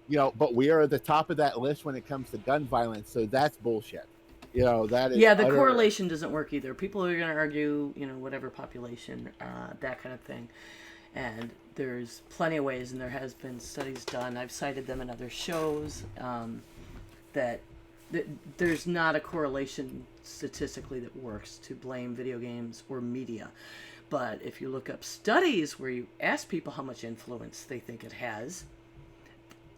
[SPEAKER 1] But we are at the top of that list when it comes to gun violence, so that's bullshit. That is.
[SPEAKER 2] Yeah, the correlation doesn't work either. People are going to argue, whatever population, that kind of thing. And there's plenty of ways, and there has been studies done. I've cited them in other shows, that there's not a correlation statistically that works to blame video games or media. But if you look up studies where you ask people how much influence they think it has,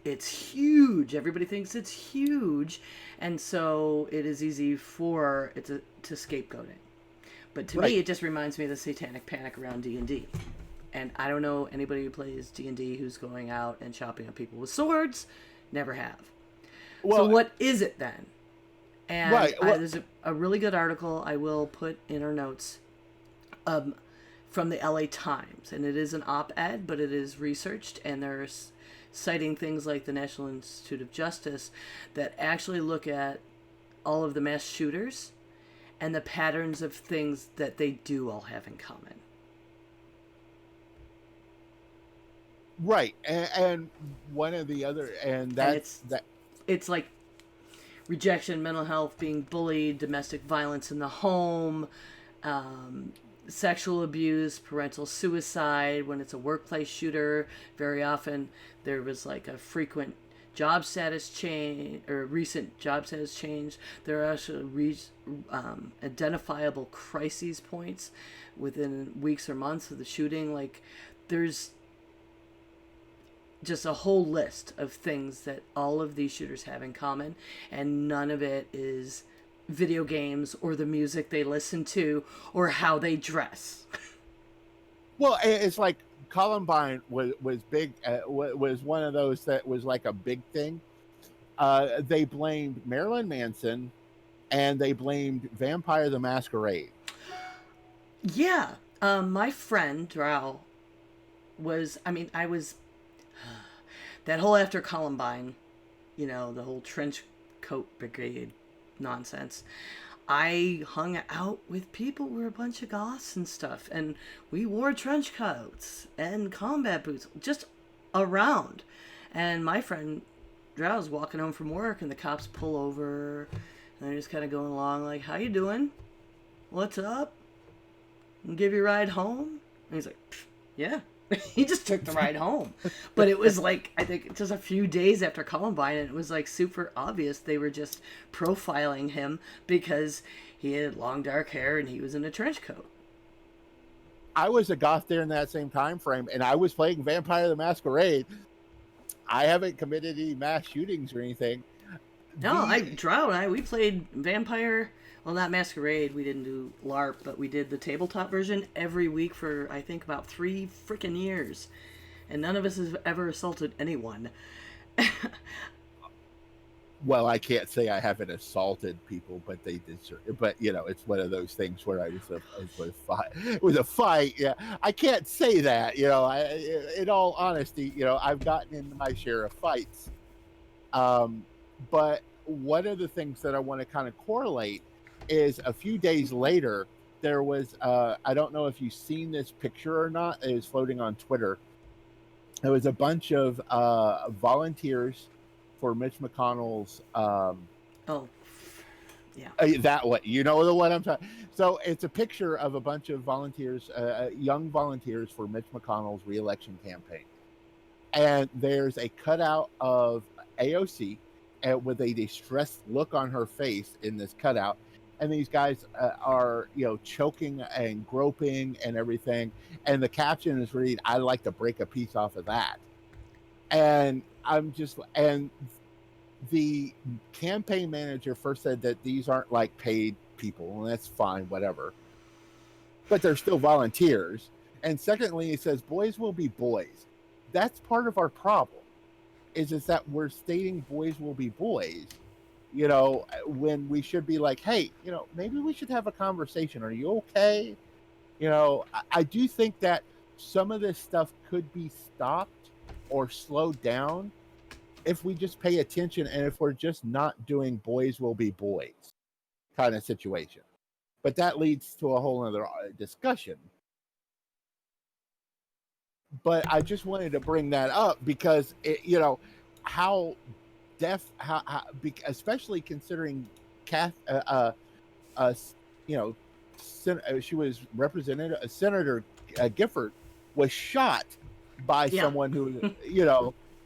[SPEAKER 2] it's huge. Everybody thinks it's huge, and so it is easy for it to scapegoating. But to me, it just reminds me of the satanic panic around D&D. And I don't know anybody who plays D&D who's going out and chopping up people with swords. Never have. Well, so what is it then? And there's a really good article I will put in our notes from the LA Times. And it is an op-ed, but it is researched, and there's citing things like the National Institute of Justice that actually look at all of the mass shooters and the patterns of things that they do all have in common.
[SPEAKER 1] right, and one of the other, and
[SPEAKER 2] And
[SPEAKER 1] that's that.
[SPEAKER 2] it's like rejection, mental health, being bullied, domestic violence in the home, um, sexual abuse, parental suicide. When it's a workplace shooter, very often there was like a frequent job status change or recent job status change. There are also identifiable crises points within weeks or months of the shooting. Like there's just a whole list of things that all of these shooters have in common, and none of it is video games or the music they listen to or how they dress.
[SPEAKER 1] Well, it's like Columbine was big, was one of those that was like a big thing. They blamed Marilyn Manson and they blamed Vampire the Masquerade.
[SPEAKER 2] Yeah, my friend Drow was. I mean, I was that whole after Columbine, the whole trench coat brigade nonsense. I hung out with people who were a bunch of goths and stuff, and we wore trench coats and combat boots just around. And my friend Drow was walking home from work, and the cops pull over, and they're just kind of going along like, "How you doing? What's up? And give you a ride home?" And he's like, "Yeah." He just took the ride home. But it was like, I think just a few days after Columbine, and it was like super obvious they were just profiling him because he had long dark hair and he was in a trench coat.
[SPEAKER 1] I was a goth there in that same time frame, and I was playing Vampire the Masquerade. I haven't committed any mass shootings or anything.
[SPEAKER 2] No, Drow and I, we played Vampire. Well, not Masquerade. We didn't do LARP, but we did the tabletop version every week for, I think, about 3 freaking years. And none of us has ever assaulted anyone.
[SPEAKER 1] Well, I can't say I haven't assaulted people, but they did. But it's one of those things where it was a fight. It was a fight. Yeah, I can't say that. In all honesty, I've gotten into my share of fights. But one of the things that I want to kind of correlate is a few days later, there was, I don't know if you've seen this picture or not, it was floating on Twitter. There was a bunch of volunteers for Mitch McConnell's.
[SPEAKER 2] Oh, yeah.
[SPEAKER 1] That one, the one I'm talking. So it's a picture of a bunch of volunteers, young volunteers for Mitch McConnell's reelection campaign. And there's a cutout of AOC with a distressed look on her face in this cutout. And these guys are, choking and groping and everything. And the caption is read, "I'd like to break a piece off of that." And and the campaign manager first said that these aren't like paid people, and that's fine, whatever. But they're still volunteers. And secondly, he says, boys will be boys. That's part of our problem, is that we're stating boys will be boys. When we should be like, hey, maybe we should have a conversation. Are you okay? I do think that some of this stuff could be stopped or slowed down if we just pay attention and if we're just not doing boys will be boys kind of situation. But that leads to a whole other discussion. But I just wanted to bring that up because, how especially considering she was represented, Senator Gifford was shot by someone who,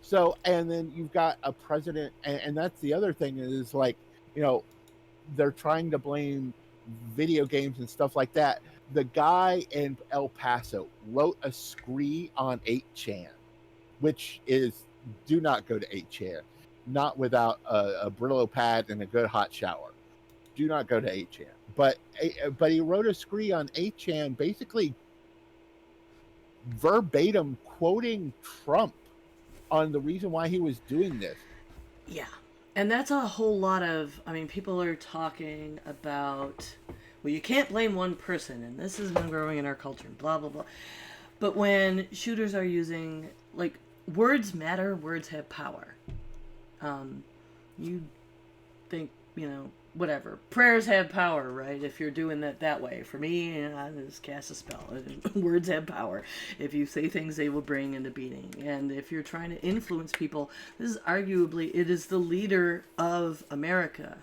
[SPEAKER 1] so, and then you've got a president, and that's the other thing is like, they're trying to blame video games and stuff like that. The guy in El Paso wrote a scree on 8chan, which is, do not go to 8chan. Not without a Brillo pad and a good hot shower. Do not go to 8chan. But he wrote a scree on 8chan, basically verbatim quoting Trump on the reason why he was doing this.
[SPEAKER 2] Yeah. And that's a whole lot of, people are talking about, well, you can't blame one person, and this has been growing in our culture, and blah, blah, blah. But when shooters are using, like, words matter, words have power. You think, whatever. Prayers have power, right? If you're doing that way. For me, I just cast a spell. Words have power. If you say things, they will bring into being. And if you're trying to influence people, this is arguably, it is the leader of America.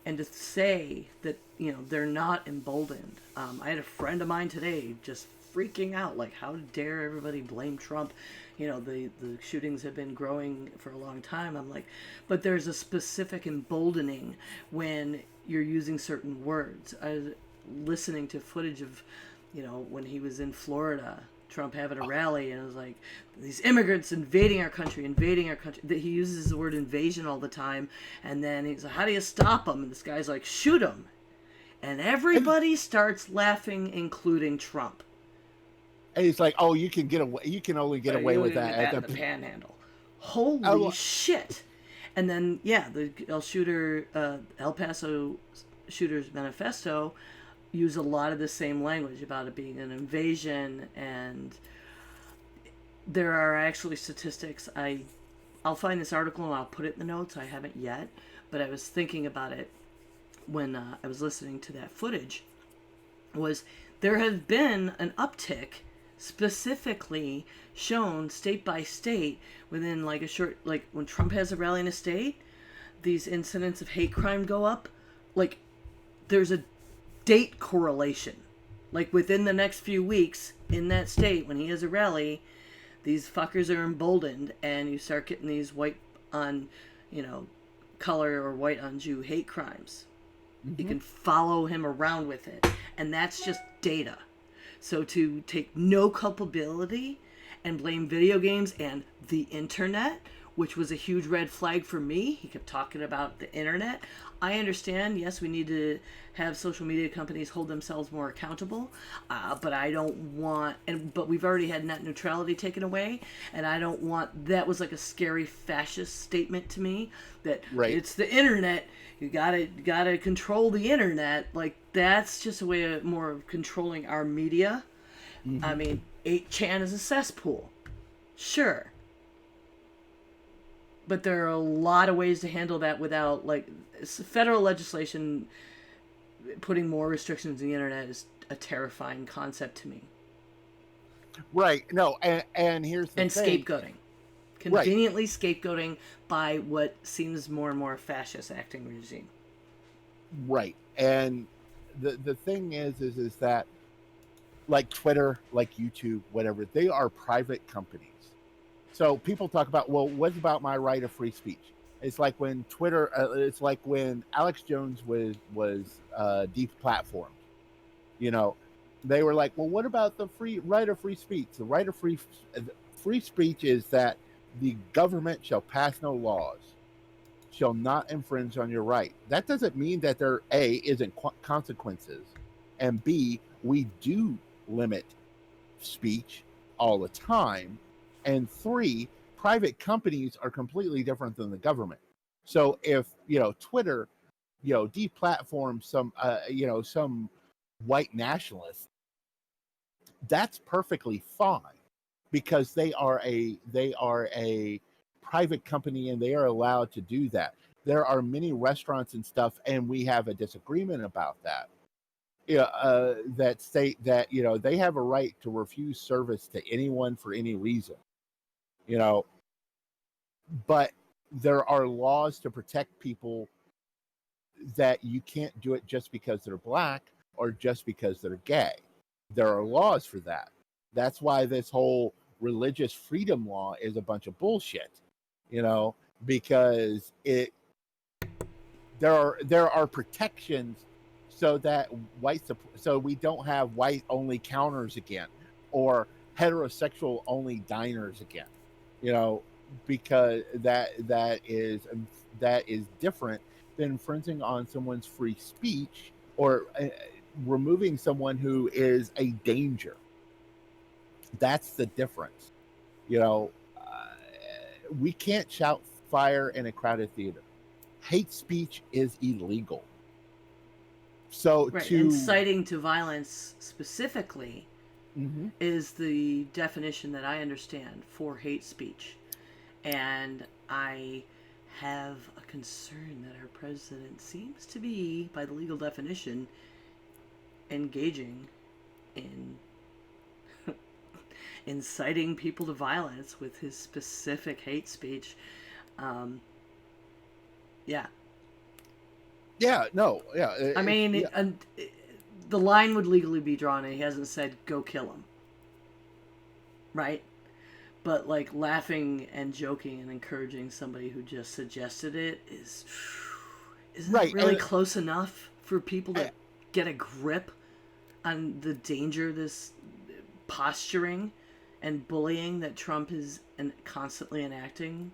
[SPEAKER 2] And to say that, they're not emboldened. I had a friend of mine today just freaking out, like, how dare everybody blame Trump? The shootings have been growing for a long time. I'm like, but there's a specific emboldening when you're using certain words. I was listening to footage of, when he was in Florida, Trump having a rally, and it was like, these immigrants invading our country. That he uses the word invasion all the time, and then he's like, how do you stop them? And this guy's like, shoot them. And everybody starts laughing, including Trump.
[SPEAKER 1] And it's like, oh, you can get away. You can only get away with that
[SPEAKER 2] at the Panhandle. Holy shit! And then, the El Paso Shooters Manifesto use a lot of the same language about it being an invasion, and there are actually statistics. I'll find this article and I'll put it in the notes. I haven't yet, but I was thinking about it when I was listening to that footage. Was there has been an uptick, specifically shown state by state within like a short, like when Trump has a rally in a state, these incidents of hate crime go up. Like there's a date correlation. Like within the next few weeks in that state when he has a rally, these fuckers are emboldened, and you start getting these white on, color or white on Jew hate crimes. Mm-hmm. You can follow him around with it, and that's just data. So to take no culpability and blame video games and the internet, which was a huge red flag for me. He kept talking about the internet. I understand, yes, we need to have social media companies hold themselves more accountable, but I don't want, but we've already had net neutrality taken away, and I don't want, that was like a scary fascist statement to me, that It's the internet, you gotta control the internet. Like, that's just a way of more of controlling our media. Mm-hmm. I mean, 8chan is a cesspool. Sure. But there are a lot of ways to handle that without, like, federal legislation putting more restrictions on the internet is a terrifying concept to me.
[SPEAKER 1] Right. No, and here's the thing.
[SPEAKER 2] Scapegoating. Conveniently scapegoating by what seems more and more fascist acting regime.
[SPEAKER 1] Right. And the thing is that, like Twitter, like YouTube, whatever, they are private companies. So people talk about, well, what about my right of free speech? It's like when Twitter, it's like when Alex Jones was deplatformed. They were like, well, what about the right of free speech? The right of free speech is that the government shall pass no laws, shall not infringe on your right. That doesn't mean that there, A, isn't consequences, and B, we do limit speech all the time. And 3, private companies are completely different than the government. So if, Twitter, deplatforms some white nationalist, that's perfectly fine because they are a private company and they are allowed to do that. There are many restaurants and stuff, and we have a disagreement about that. That state that, they have a right to refuse service to anyone for any reason. But there are laws to protect people that you can't do it just because they're black or just because they're gay. There are laws for that. That's why this whole religious freedom law is a bunch of bullshit, because there are protections so that so we don't have white only counters again or heterosexual only diners again. Because that is different than infringing on someone's free speech or removing someone who is a danger. That's the difference. We can't shout fire in a crowded theater. Hate speech is illegal. So
[SPEAKER 2] inciting to violence specifically
[SPEAKER 1] mm-hmm.
[SPEAKER 2] is the definition that I understand for hate speech. And I have a concern that our president seems to be, by the legal definition, engaging in inciting people to violence with his specific hate speech. Yeah.
[SPEAKER 1] Yeah, no, yeah.
[SPEAKER 2] I mean,
[SPEAKER 1] yeah.
[SPEAKER 2] the line would legally be drawn, and he hasn't said, go kill him. Right? But, like, laughing and joking and encouraging somebody who just suggested it isn't
[SPEAKER 1] Right.
[SPEAKER 2] it really
[SPEAKER 1] And,
[SPEAKER 2] close enough for people to get a grip on the danger this posturing and bullying that Trump is constantly enacting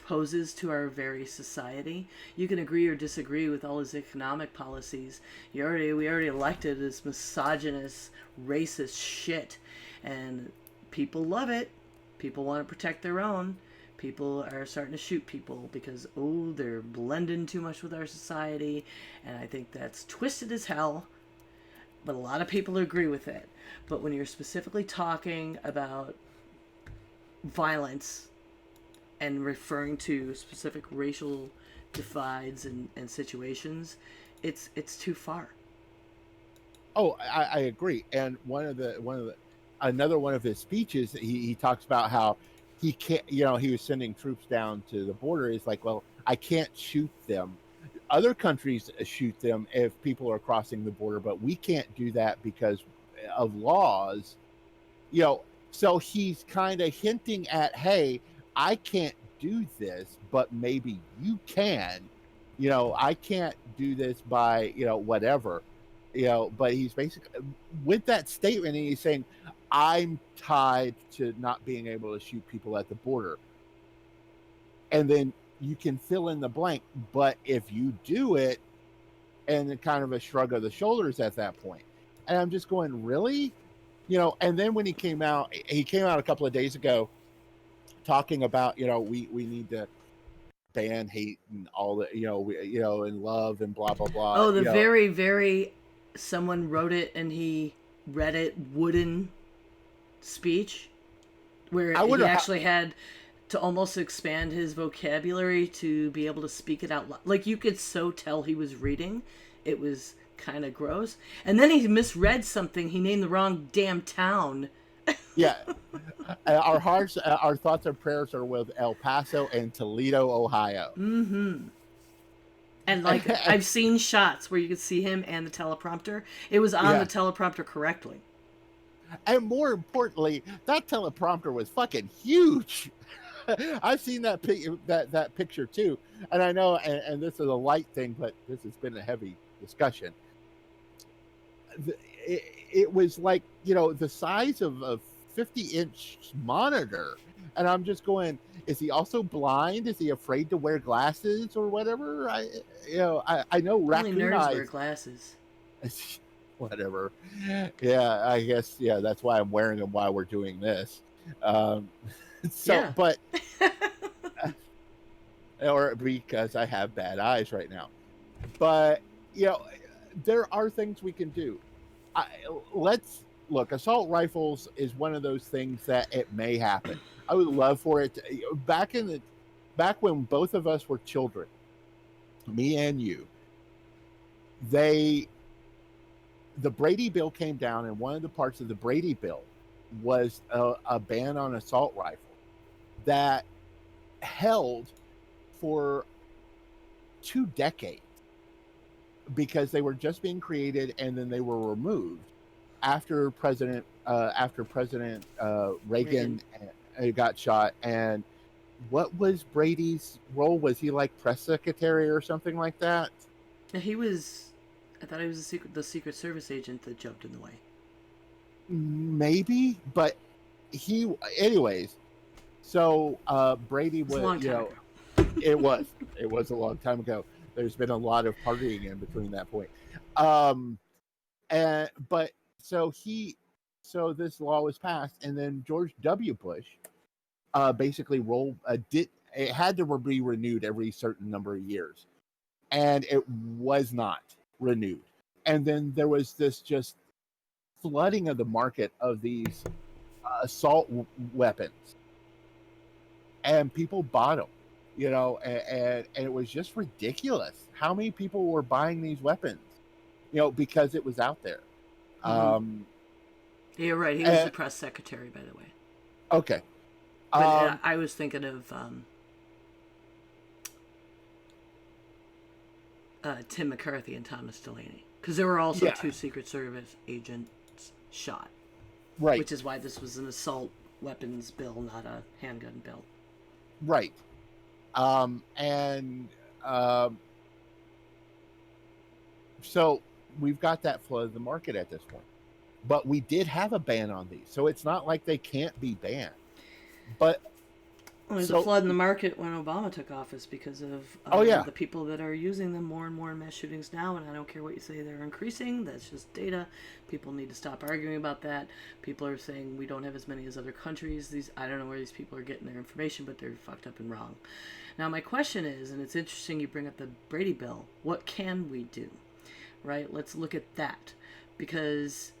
[SPEAKER 2] poses to our very society? You can agree or disagree with all his economic policies. We already elected this misogynist, racist shit, and people love it. People want to protect their own. People are starting to shoot people because they're blending too much with our society, and I think that's twisted as hell. But a lot of people agree with it. But when you're specifically talking about violence and referring to specific racial divides and situations, it's too far.
[SPEAKER 1] oh, I agree. And another one of his speeches, he talks about how he can't, he was sending troops down to the border. He's like, well, I can't shoot them. Other countries shoot them if people are crossing the border, but we can't do that because of laws. So he's kind of hinting at, hey, I can't do this, but maybe you can. I can't do this by, whatever. But he's basically, with that statement, he's saying, I'm tied to not being able to shoot people at the border. And then you can fill in the blank, but if you do it, and then kind of a shrug of the shoulders at that point. And I'm just going, really? And then when he came out a couple of days ago talking about, we need to ban hate and all that, and love and blah, blah, blah.
[SPEAKER 2] Oh, the very, very, someone wrote it and he read it wooden speech where he actually had to almost expand his vocabulary to be able to speak it out loud. Like, you could so tell he was reading. It was kind of gross. And then he misread something. He named the wrong damn town.
[SPEAKER 1] Yeah. Our hearts, our thoughts and prayers are with El Paso and Toledo, Ohio.
[SPEAKER 2] Mm-hmm. And, like, I've seen shots where you could see him and the teleprompter. It was on the teleprompter correctly.
[SPEAKER 1] And more importantly, that teleprompter was fucking huge. I've seen that picture too. And I know, and this is a light thing, but this has been a heavy discussion. It was like, the size of a 50-inch monitor. And I'm just going, is he also blind? Is he afraid to wear glasses or whatever? I know raccoon
[SPEAKER 2] Only nerds
[SPEAKER 1] eyes
[SPEAKER 2] wear glasses.
[SPEAKER 1] Whatever. Yeah, I guess. Yeah, that's why I'm wearing them while we're doing this. But or because I have bad eyes right now. But there are things we can do. Let's look. Assault rifles is one of those things that it may happen. I would love for it to, back when both of us were children, me and you. The Brady Bill came down, and one of the parts of the Brady Bill was a ban on assault rifles that held for 2 decades because they were just being created and then they were removed after President Reagan got shot. And what was Brady's role? Was he like press secretary or something like that?
[SPEAKER 2] He was. I thought he was the Secret Service agent that jumped in the way.
[SPEAKER 1] Maybe, but anyways. So Brady was,
[SPEAKER 2] a long time ago.
[SPEAKER 1] it was a long time ago. There's been a lot of partying in between that point. So this law was passed, and then George W. Bush basically it had to be renewed every certain number of years, and it was not renewed. And then there was this just flooding of the market of these assault weapons, and people bought them. and it was just ridiculous how many people were buying these weapons, because it was out there.
[SPEAKER 2] Mm-hmm.
[SPEAKER 1] Um,
[SPEAKER 2] You're right. He was the
[SPEAKER 1] and
[SPEAKER 2] press secretary, by the way.
[SPEAKER 1] okay,
[SPEAKER 2] But
[SPEAKER 1] um,
[SPEAKER 2] I was thinking of Tim McCarthy and Thomas Delaney, because there were also
[SPEAKER 1] yeah,
[SPEAKER 2] two Secret Service agents shot,
[SPEAKER 1] right,
[SPEAKER 2] which is why this was an assault weapons bill, not a handgun bill.
[SPEAKER 1] right, and um, so we've got that flood of the market at this point. But we did have a ban on these, so it's not like they can't be banned. But
[SPEAKER 2] Well, there's a
[SPEAKER 1] so,
[SPEAKER 2] flood in the market when Obama took office because of
[SPEAKER 1] oh yeah,
[SPEAKER 2] the people that are using them more and more in mass shootings now. And I don't care what you say, they're increasing. That's just data. People need to stop arguing about that. People are saying we don't have as many as other countries. I don't know where these people are getting their information, but they're fucked up and wrong. Now my question is, and it's interesting you bring up the Brady bill. What can we do? Right? Let's look at that, because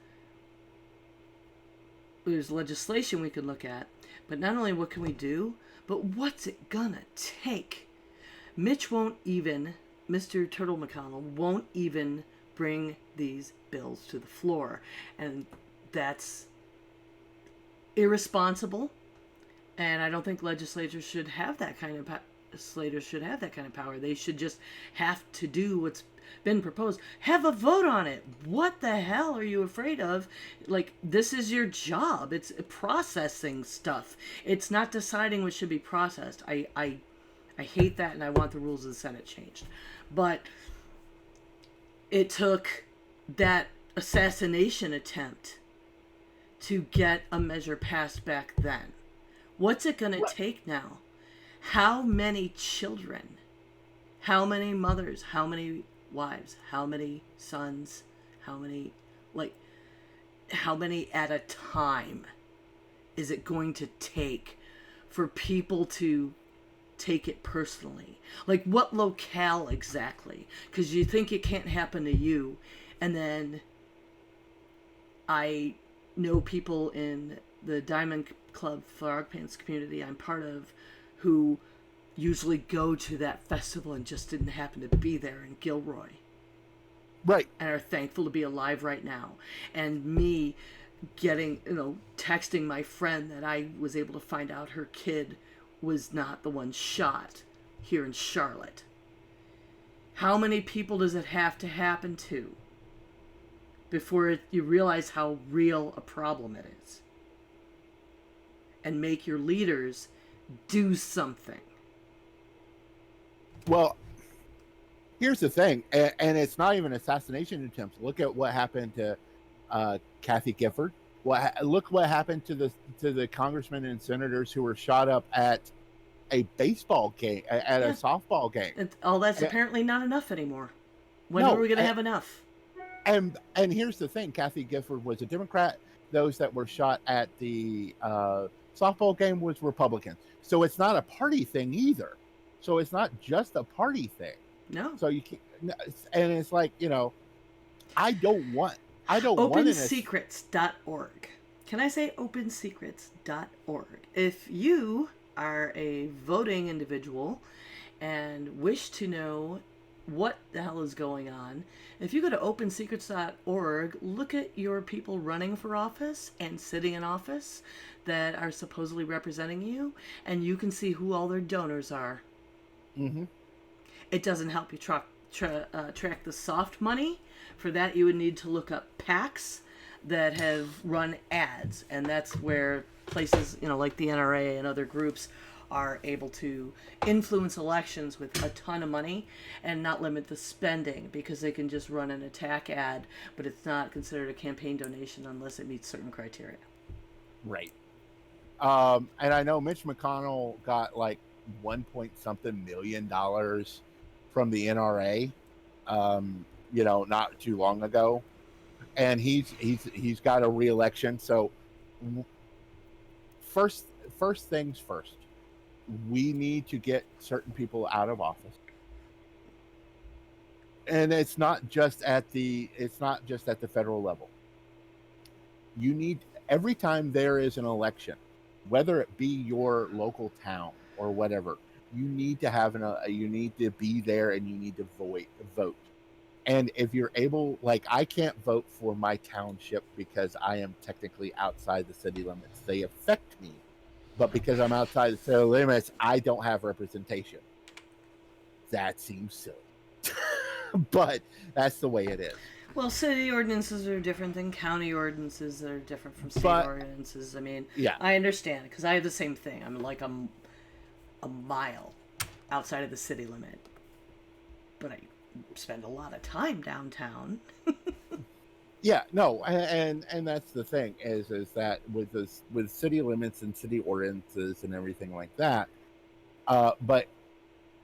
[SPEAKER 2] there's legislation we could look at, but not only what can we do, but what's it gonna take? Mr. Turtle McConnell won't even bring these bills to the floor. And that's irresponsible. And I don't think legislators should have that kind of power. They should just have to do what's been proposed. Have a vote on it. What the hell are you afraid of? Like, this is your job. It's processing stuff. It's not deciding what should be processed. I hate that, and I want the rules of the Senate changed. But it took that assassination attempt to get a measure passed back then. What's it going to take now? How many children, how many mothers, how many wives, how many sons, how many at a time is it going to take for people to take it personally? Like, what locale exactly? Because you think it can't happen to you, and then I know people in the Diamond Club Frog Pants community I'm part of who usually go to that festival and just didn't happen to be there in Gilroy.
[SPEAKER 1] right,
[SPEAKER 2] And are thankful to be alive right now. And me getting, texting my friend that I was able to find out her kid was not the one shot here in Charlotte. How many people does it have to happen to before you realize how real a problem it is? And make your leaders do something.
[SPEAKER 1] well, here's the thing, and it's not even assassination attempts. Look at what happened to Kathy Gifford. Look what happened to the congressmen and senators who were shot up at a baseball game, at a softball game.
[SPEAKER 2] That's apparently not enough anymore. When
[SPEAKER 1] No,
[SPEAKER 2] are we going to have enough?
[SPEAKER 1] And here's the thing: Kathy Gifford was a Democrat. Those that were shot at the softball game was Republicans. So it's not a party thing either. So it's not just a party thing.
[SPEAKER 2] No.
[SPEAKER 1] So you can't, and it's like, I don't want
[SPEAKER 2] OpenSecrets.org. Can I say OpenSecrets.org? If you are a voting individual and wish to know what the hell is going on, if you go to OpenSecrets.org, look at your people running for office and sitting in office that are supposedly representing you, and you can see who all their donors are.
[SPEAKER 1] Mm-hmm.
[SPEAKER 2] It doesn't help you track the soft money. For that, you would need to look up PACs that have run ads, and that's where places, like the NRA and other groups are able to influence elections with a ton of money and not limit the spending, because they can just run an attack ad, but it's not considered a campaign donation unless it meets certain criteria.
[SPEAKER 1] Right. And I know Mitch McConnell got like $1 million from the NRA, not too long ago, and he's got a re-election. So first things first, we need to get certain people out of office, and it's not just at the federal level. You need, every time there is an election, whether it be your local town or whatever, you need to have you need to be there and you need to vote. And if you're able, like, I can't vote for my township because I am technically outside the city limits. They affect me, but because I'm outside the city limits, I don't have representation. That seems silly, but that's the way it is.
[SPEAKER 2] Well, city ordinances are different than county ordinances that are different from state
[SPEAKER 1] But
[SPEAKER 2] ordinances. I mean,
[SPEAKER 1] yeah,
[SPEAKER 2] I understand because I have the same thing. I'm like a mile outside of the city limit, but I spend a lot of time downtown.
[SPEAKER 1] yeah, no, and that's the thing is that with city limits and city ordinances and everything like that. But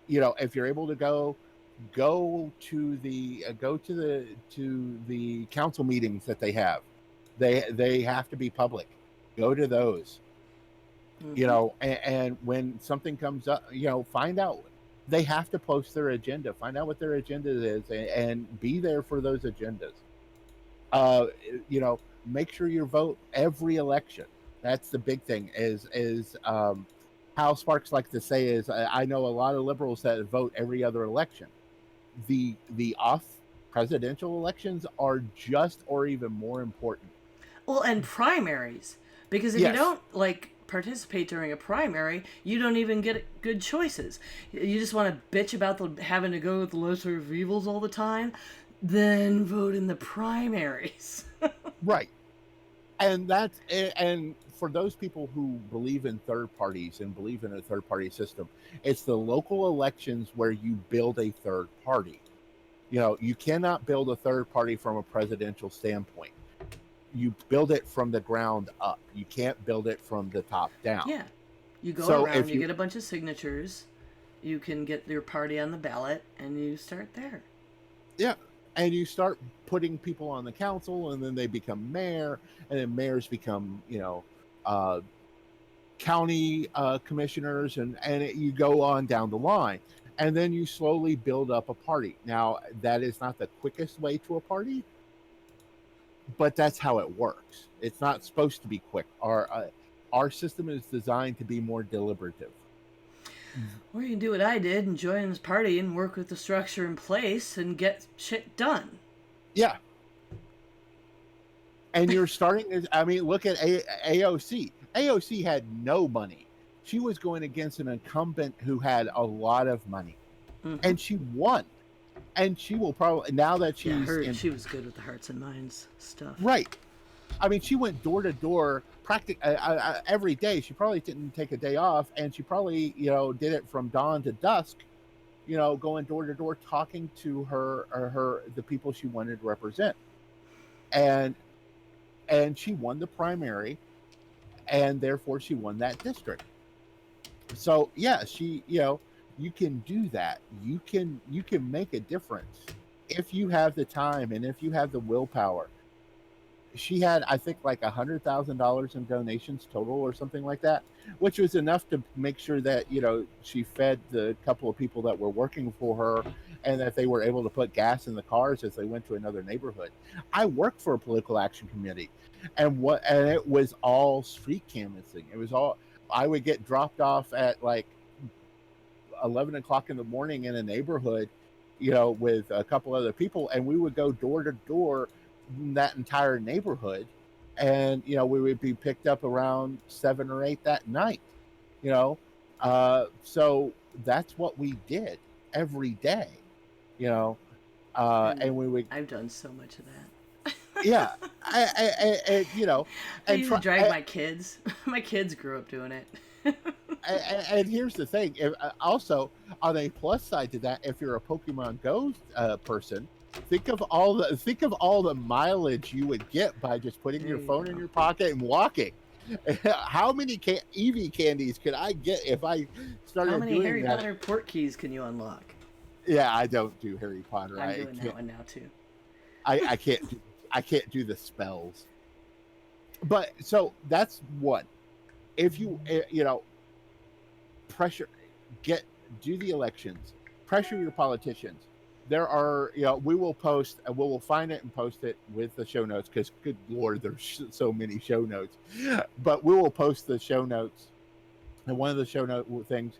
[SPEAKER 1] if you're able to go to the council meetings that they have. They have to be public. Go to those. And when something comes up, find out. They have to post their agenda. Find out what their agenda is, and be there for those agendas. Uh, Make sure you vote every election. That's the big thing. Hal Sparks like to say is I know a lot of liberals that vote every other election. The off presidential elections are just or even more important.
[SPEAKER 2] Well, and primaries, because if you don't participate during a primary, you don't even get good choices. You just want to bitch about having to go with the lesser of evils all the time. Then vote in the primaries.
[SPEAKER 1] Right. And for those people who believe in third parties and believe in a third party system, it's the local elections where you build a third party. You cannot build a third party from a presidential standpoint. You build it from the ground up. You can't build it from the top down.
[SPEAKER 2] Yeah. You go around, you get a bunch of signatures, you can get your party on the ballot, and you start there.
[SPEAKER 1] Yeah. And you start putting people on the council, and then they become mayor, and then mayors become, county commissioners, and you go on down the line. And then you slowly build up a party. Now, that is not the quickest way to a party, but that's how it works. It's not supposed to be quick. Our system is designed to be more deliberative.
[SPEAKER 2] Or you can do what I did and join this party and work with the structure in place and get shit done.
[SPEAKER 1] Yeah. And you're starting, look at AOC. AOC had no money. She was going against an incumbent who had a lot of money. Mm-hmm. And she won. And she will probably, now that she's...
[SPEAKER 2] Yeah, she was good with the hearts and minds stuff.
[SPEAKER 1] Right. She went door to door every day. She probably didn't take a day off, and she probably, did it from dawn to dusk, going door to door, talking to the people she wanted to represent. And she won the primary, and therefore she won that district. So yeah, she, you can do that. You can make a difference if you have the time and if you have the willpower. She had, I think, like $100,000 in donations total or something like that, which was enough to make sure that, she fed the couple of people that were working for her and that they were able to put gas in the cars as they went to another neighborhood. I worked for a political action committee, and it was all street canvassing. It was all, I would get dropped off at like 11 o'clock in the morning in a neighborhood, with a couple other people, and we would go door to door that entire neighborhood, and we would be picked up around 7 or 8 that night. So that's what we did every day. And we would.
[SPEAKER 2] I've done so much of that.
[SPEAKER 1] Yeah, I
[SPEAKER 2] used to drag my kids. My kids grew up doing it.
[SPEAKER 1] And here's the thing. Also, on a plus side to that, if you're a Pokemon Go person, think of all the mileage you would get by just putting your phone in your pocket and walking. How many Eevee candies could I get if I started doing that? How many
[SPEAKER 2] Harry Potter port keys can you unlock?
[SPEAKER 1] Yeah, I don't do Harry Potter.
[SPEAKER 2] I'm doing that one now too.
[SPEAKER 1] I can't do the spells. But so that's one. If you do the elections, pressure your politicians. There are, we will find it and post it with the show notes, because good Lord, there's so many show notes, but we will post the show notes and one of the show note things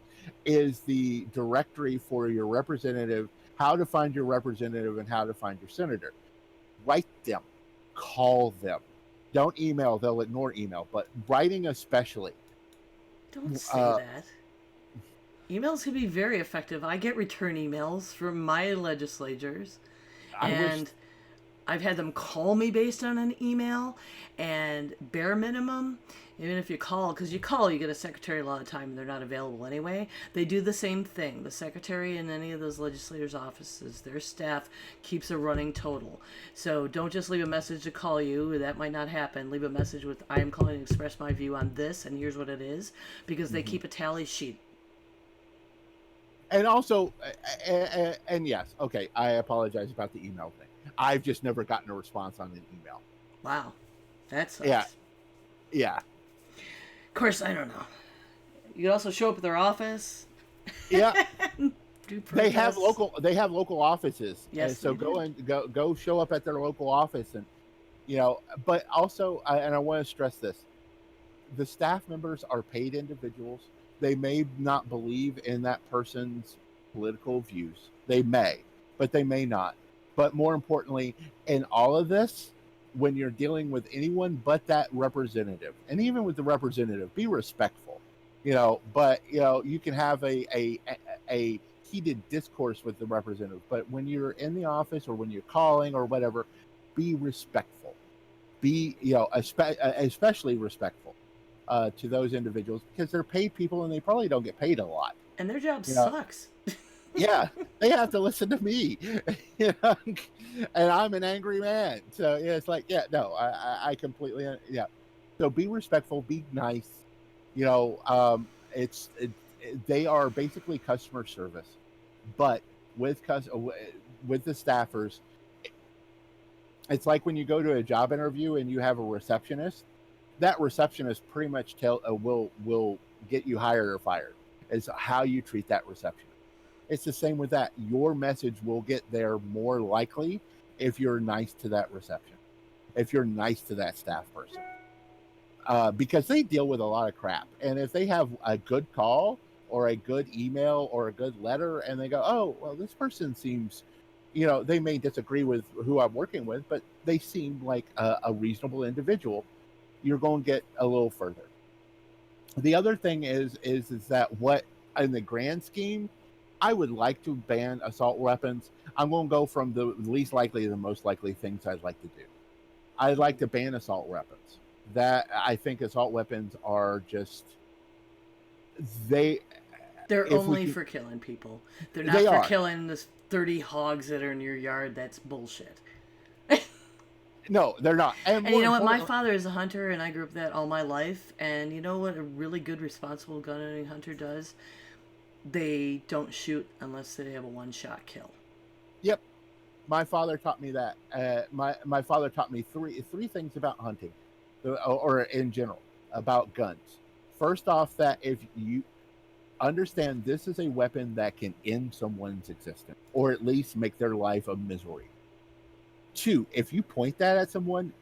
[SPEAKER 1] is the directory for your representative, how to find your representative and how to find your senator. Write them, call them. Don't email, they'll ignore email, but writing especially.
[SPEAKER 2] Don't say that. Emails can be very effective. I get return emails from my legislators,
[SPEAKER 1] I wish.
[SPEAKER 2] and I've had them call me based on an email, and bare minimum, even if you call, because you call, you get a secretary a lot of time, and they're not available anyway. They do the same thing. The secretary in any of those legislators' offices, their staff keeps a running total. So don't just leave a message to call you. That might not happen. Leave a message with, I am calling to express my view on this, and here's what it is, because they keep a tally sheet.
[SPEAKER 1] And also, and yes, okay, I apologize about the email thing. I've just never gotten a response on an email.
[SPEAKER 2] Wow. That sucks.
[SPEAKER 1] Yeah. Yeah.
[SPEAKER 2] Of course, I don't know. You can also show up at their office.
[SPEAKER 1] Yeah.
[SPEAKER 2] Do
[SPEAKER 1] They have
[SPEAKER 2] protests.
[SPEAKER 1] local offices.
[SPEAKER 2] Yes,
[SPEAKER 1] And so
[SPEAKER 2] they do.
[SPEAKER 1] go show up at their local office, and but also, and I want to stress this, the staff members are paid individuals. They may not believe in that person's political views. They may, but they may not. But more importantly, in all of this, when you're dealing with anyone but that representative, and even with the representative, be respectful. But you can have a heated discourse with the representative. But when you're in the office or when you're calling or whatever, be respectful. Be especially respectful to those individuals, because they're paid people and they probably don't get paid a lot.
[SPEAKER 2] And their job sucks.
[SPEAKER 1] Yeah, they have to listen to me, and I'm an angry man. So it's like, yeah, no, I completely, yeah. So be respectful, be nice. They are basically customer service, but with the staffers, it's like when you go to a job interview and you have a receptionist. That receptionist pretty much will get you hired or fired. Is how you treat that receptionist. It's the same with that. Your message will get there more likely if you're nice to that reception, if you're nice to that staff person, because they deal with a lot of crap. And if they have a good call or a good email or a good letter, and they go, oh, well, this person seems, they may disagree with who I'm working with, but they seem like a reasonable individual, you're going to get a little further. The other thing is that what in the grand scheme, I would like to ban assault weapons. I'm going to go from the least likely to the most likely things I'd like to do. I'd like to ban assault weapons. That I think assault weapons are just they're
[SPEAKER 2] only for killing people. They're not for killing the 30 hogs that are in your yard. That's bullshit.
[SPEAKER 1] No, they're not.
[SPEAKER 2] And you know what? My father is a hunter, and I grew up that all my life. And you know what a really good, responsible gun owning hunter does? They don't shoot unless they have a one-shot kill.
[SPEAKER 1] Yep. My father taught me that. My father taught me three things about hunting, or in general, about guns. First off, that if you understand this is a weapon that can end someone's existence, or at least make their life a misery. 2, if you point that at someone,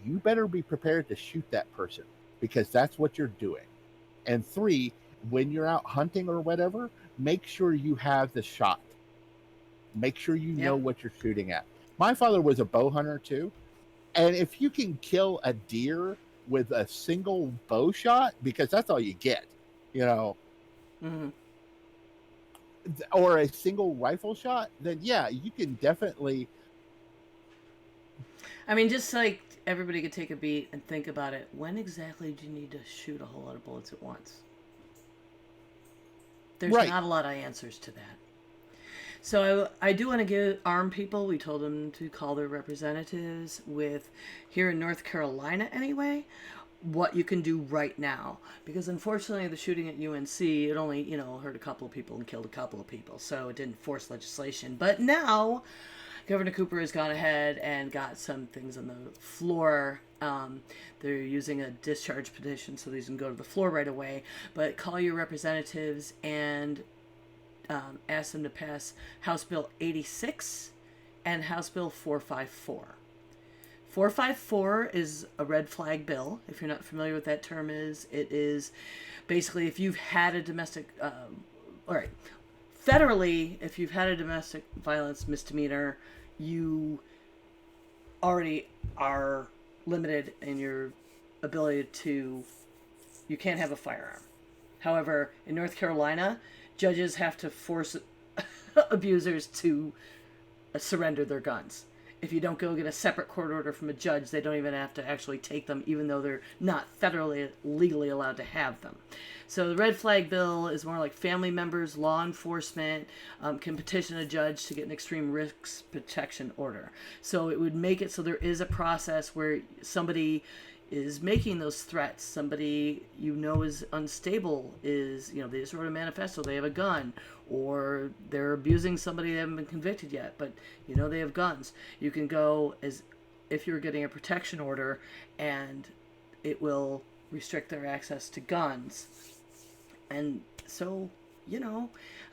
[SPEAKER 1] you better be prepared to shoot that person, because that's what you're doing. And 3, when you're out hunting or whatever, make sure you have the shot. Make sure you know what you're shooting at. My father was a bow hunter too. And if you can kill a deer with a single bow shot, because that's all you get, or a single rifle shot, then yeah, you can definitely.
[SPEAKER 2] I mean, just like everybody could take a beat and think about it. When exactly do you need to shoot a whole lot of bullets at once? There's not a lot of answers to that. So I do want to arm people. We told them to call their representatives with, here in North Carolina anyway, what you can do right now. Because unfortunately the shooting at UNC, it only, hurt a couple of people and killed a couple of people. So it didn't force legislation. But now Governor Cooper has gone ahead and got some things on the floor. They're using a discharge petition so these can go to the floor right away. But call your representatives and ask them to pass House Bill 86 and House Bill 454. 454 is a red flag bill. If you're not familiar with that term is, it is basically if you've had a domestic, all right, federally, if you've had a domestic violence misdemeanor, you already are limited in your ability to, you can't have a firearm. However, in North Carolina, judges have to force abusers to surrender their guns. If you don't go get a separate court order from a judge, they don't even have to actually take them, even though they're not federally legally allowed to have them. So the red flag bill is more like family members, law enforcement can petition a judge to get an extreme risks protection order. So it would make it so there is a process where somebody is making those threats, somebody is unstable, is, they just wrote a manifesto, they have a gun, or they're abusing somebody, they haven't been convicted yet, but they have guns. You can go as if you're getting a protection order, and it will restrict their access to guns. And so,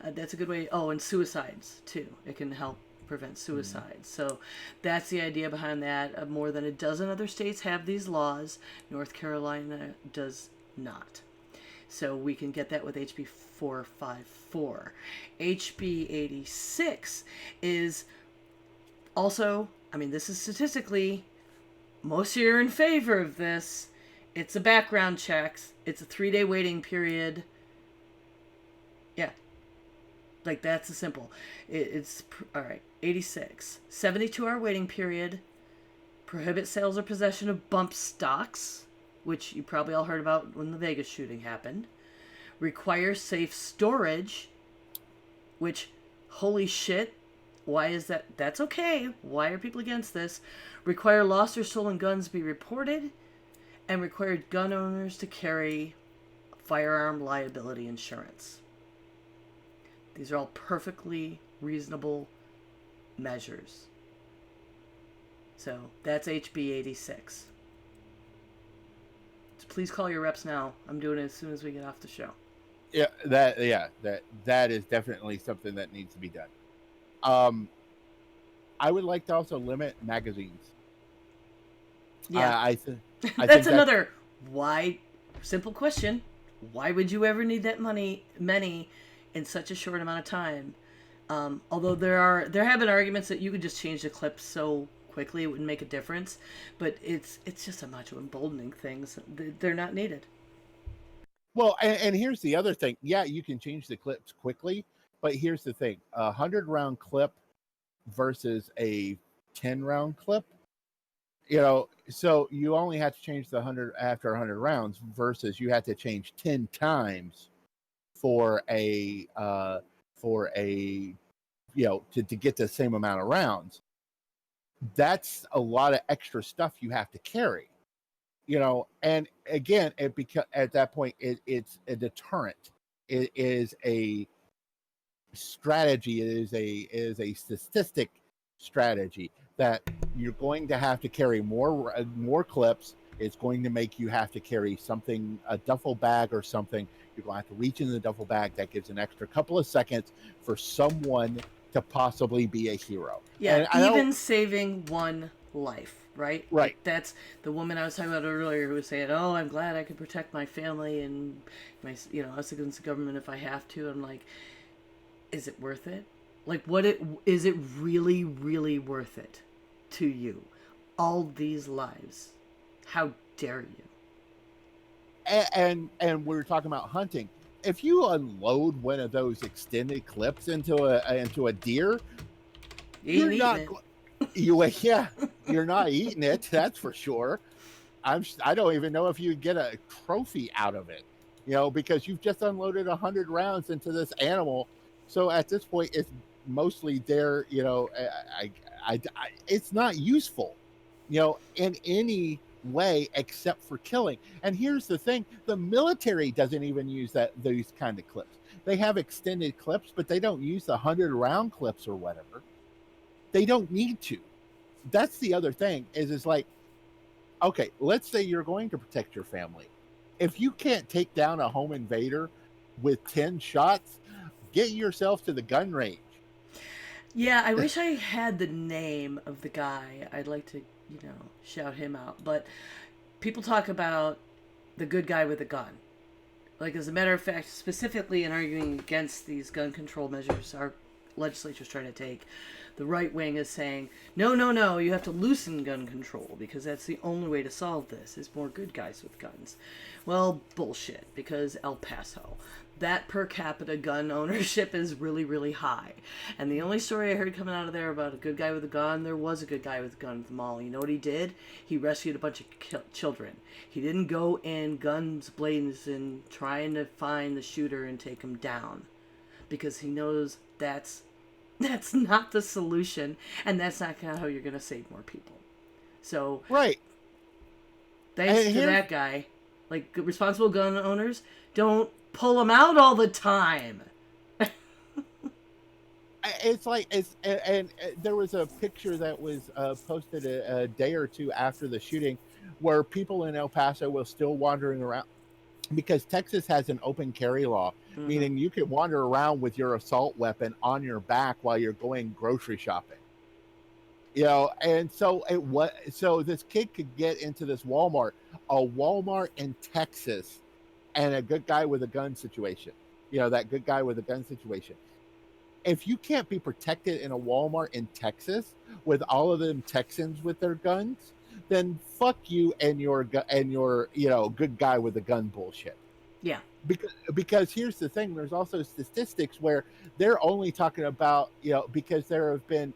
[SPEAKER 2] that's a good way. Oh, and suicides too. It can help prevent suicide. So that's the idea behind that. More than a dozen other states have these laws. North Carolina does not. So we can get that with HB 454. HB 86 is also, this is statistically, most of you are in favor of this. It's a background checks. It's a 3-day waiting period. Yeah. Like, that's a simple. It's, all right, 86. 72-hour waiting period. Prohibit sales or possession of bump stocks, which you probably all heard about when the Vegas shooting happened. Require safe storage, which, holy shit, why is that? That's okay. Why are people against this? Require lost or stolen guns be reported, and require gun owners to carry firearm liability insurance. These are all perfectly reasonable measures. So that's HB 86. So please call your reps now. I'm doing it as soon as we get off the show.
[SPEAKER 1] Yeah, that is definitely something that needs to be done. I would like to also limit magazines.
[SPEAKER 2] Yeah,
[SPEAKER 1] I think
[SPEAKER 2] that's another simple question. Why would you ever need that many in such a short amount of time? Although there have been arguments that you could just change the clips so quickly it wouldn't make a difference, but it's just a much emboldening things. They're not needed.
[SPEAKER 1] Well, and here's the other thing. Yeah, you can change the clips quickly, but here's the thing: 100-round clip versus a 10-round clip. So you only have to change the 100 after 100 rounds versus you have to change 10 times for a to get the same amount of rounds. That's a lot of extra stuff you have to carry. And again, at that point, it's a deterrent. It is a strategy. It is a statistic strategy that you're going to have to carry more clips. It's going to make you have to carry something, a duffel bag or something. You're going to have to reach in the duffel bag. That gives an extra couple of seconds for someone to possibly be a hero.
[SPEAKER 2] Yeah, and even saving one life, right?
[SPEAKER 1] Right.
[SPEAKER 2] That's the woman I was talking about earlier who was saying, "Oh, I'm glad I could protect my family and my, us against the government if I have to." I'm like, is it worth it? Like, is it really, really worth it to you? All these lives. How dare you?
[SPEAKER 1] And we're talking about hunting. If you unload one of those extended clips into a deer,
[SPEAKER 2] you're not
[SPEAKER 1] you're not eating it. That's for sure. I don't even know if you'd get a trophy out of it, because you've just unloaded 100 rounds into this animal. So at this point, it's mostly there. It's not useful, in any way except for killing. And here's the thing: the military doesn't even use those kind of clips. They have extended clips, but they don't use the 100-round clips or whatever. They don't need to. That's the other thing. Is like, okay, let's say you're going to protect your family. If you can't take down a home invader with 10 shots, get yourself to the gun range.
[SPEAKER 2] Yeah, I wish I had the name of the guy. I'd like to shout him out. But people talk about the good guy with a gun. Like, as a matter of fact, specifically in arguing against these gun control measures our legislature's trying to take, the right wing is saying, no, no, no, you have to loosen gun control because that's the only way to solve this, is more good guys with guns. Well, bullshit, because El Paso, that per capita gun ownership is really, really high. And the only story I heard coming out of there about a good guy with a gun, there was a good guy with a gun at the mall. You know what he did? He rescued a bunch of children. He didn't go in guns blazing trying to find the shooter and take him down. Because he knows that's not the solution, and that's not how you're going to save more people. So,
[SPEAKER 1] right.
[SPEAKER 2] Thanks to that guy, like, responsible gun owners, don't pull them out all the time.
[SPEAKER 1] And there was a picture that was posted a day or two after the shooting where people in El Paso were still wandering around, because Texas has an open carry law, meaning you can wander around with your assault weapon on your back while you're going grocery shopping. And so this kid could get into this Walmart in Texas, and a good guy with a gun situation. That good guy with a gun situation. If you can't be protected in a Walmart in Texas with all of them Texans with their guns, then fuck you and your good guy with a gun bullshit.
[SPEAKER 2] Yeah.
[SPEAKER 1] Because here's the thing, there's also statistics where they're only talking about, because there have been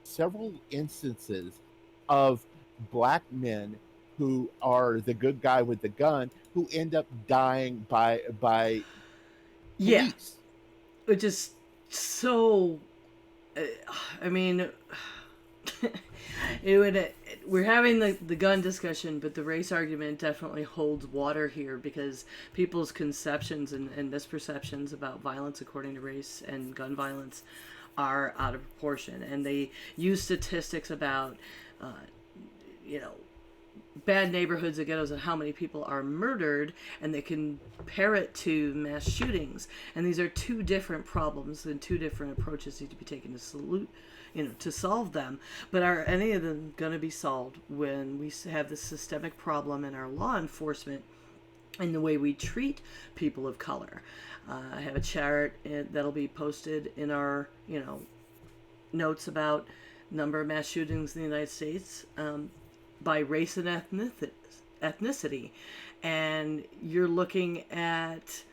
[SPEAKER 1] several instances of black men who are the good guy with the gun who end up dying by police.
[SPEAKER 2] Which is so, I mean, we're having the gun discussion, but the race argument definitely holds water here, because people's conceptions and misperceptions about violence according to race and gun violence are out of proportion, and they use statistics about bad neighborhoods and ghettos and how many people are murdered, and they compare it to mass shootings. And these are two different problems, and two different approaches need to be taken to solve them. But are any of them going to be solved when we have this systemic problem in our law enforcement and the way we treat people of color? I have a chart that'll be posted in our notes about number of mass shootings in the United States by race and ethnicity. And you're looking at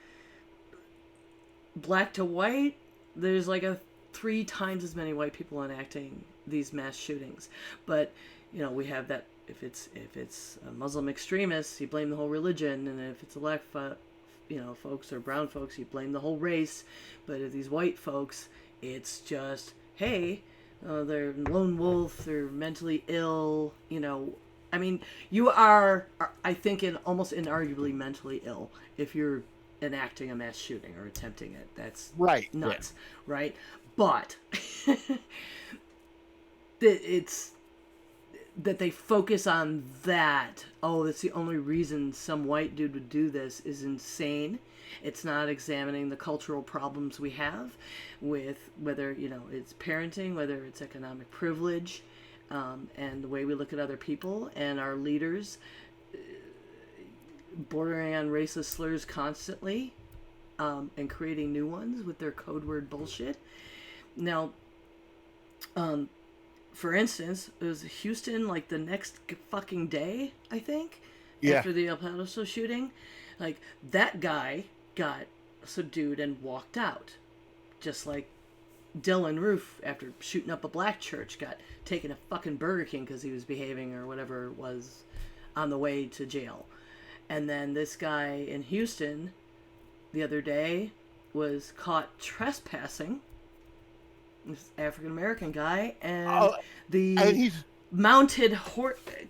[SPEAKER 2] black to white, there's like 3 times as many white people enacting these mass shootings. But we have that, if it's a Muslim extremist, you blame the whole religion, and if it's black folks or brown folks, you blame the whole race. But if these white folks, it's just, hey, they're lone wolf, they're mentally ill. I mean, you are, I think, almost inarguably mentally ill if you're enacting a mass shooting or attempting it. That's
[SPEAKER 1] right,
[SPEAKER 2] nuts, right? But it's that they focus on that. Oh, that's the only reason some white dude would do this is insane. It's not examining the cultural problems we have with whether, it's parenting, whether it's economic privilege, and the way we look at other people and our leaders bordering on racist slurs constantly, and creating new ones with their code word bullshit. Now, for instance, it was Houston, like the next fucking day, I think, after the El Paso shooting. Like, that guy got subdued and walked out. Just like Dylan Roof, after shooting up a black church, got taken to fucking Burger King because he was behaving or whatever it was on the way to jail. And then this guy in Houston the other day was caught trespassing, this African American guy, and he's mounted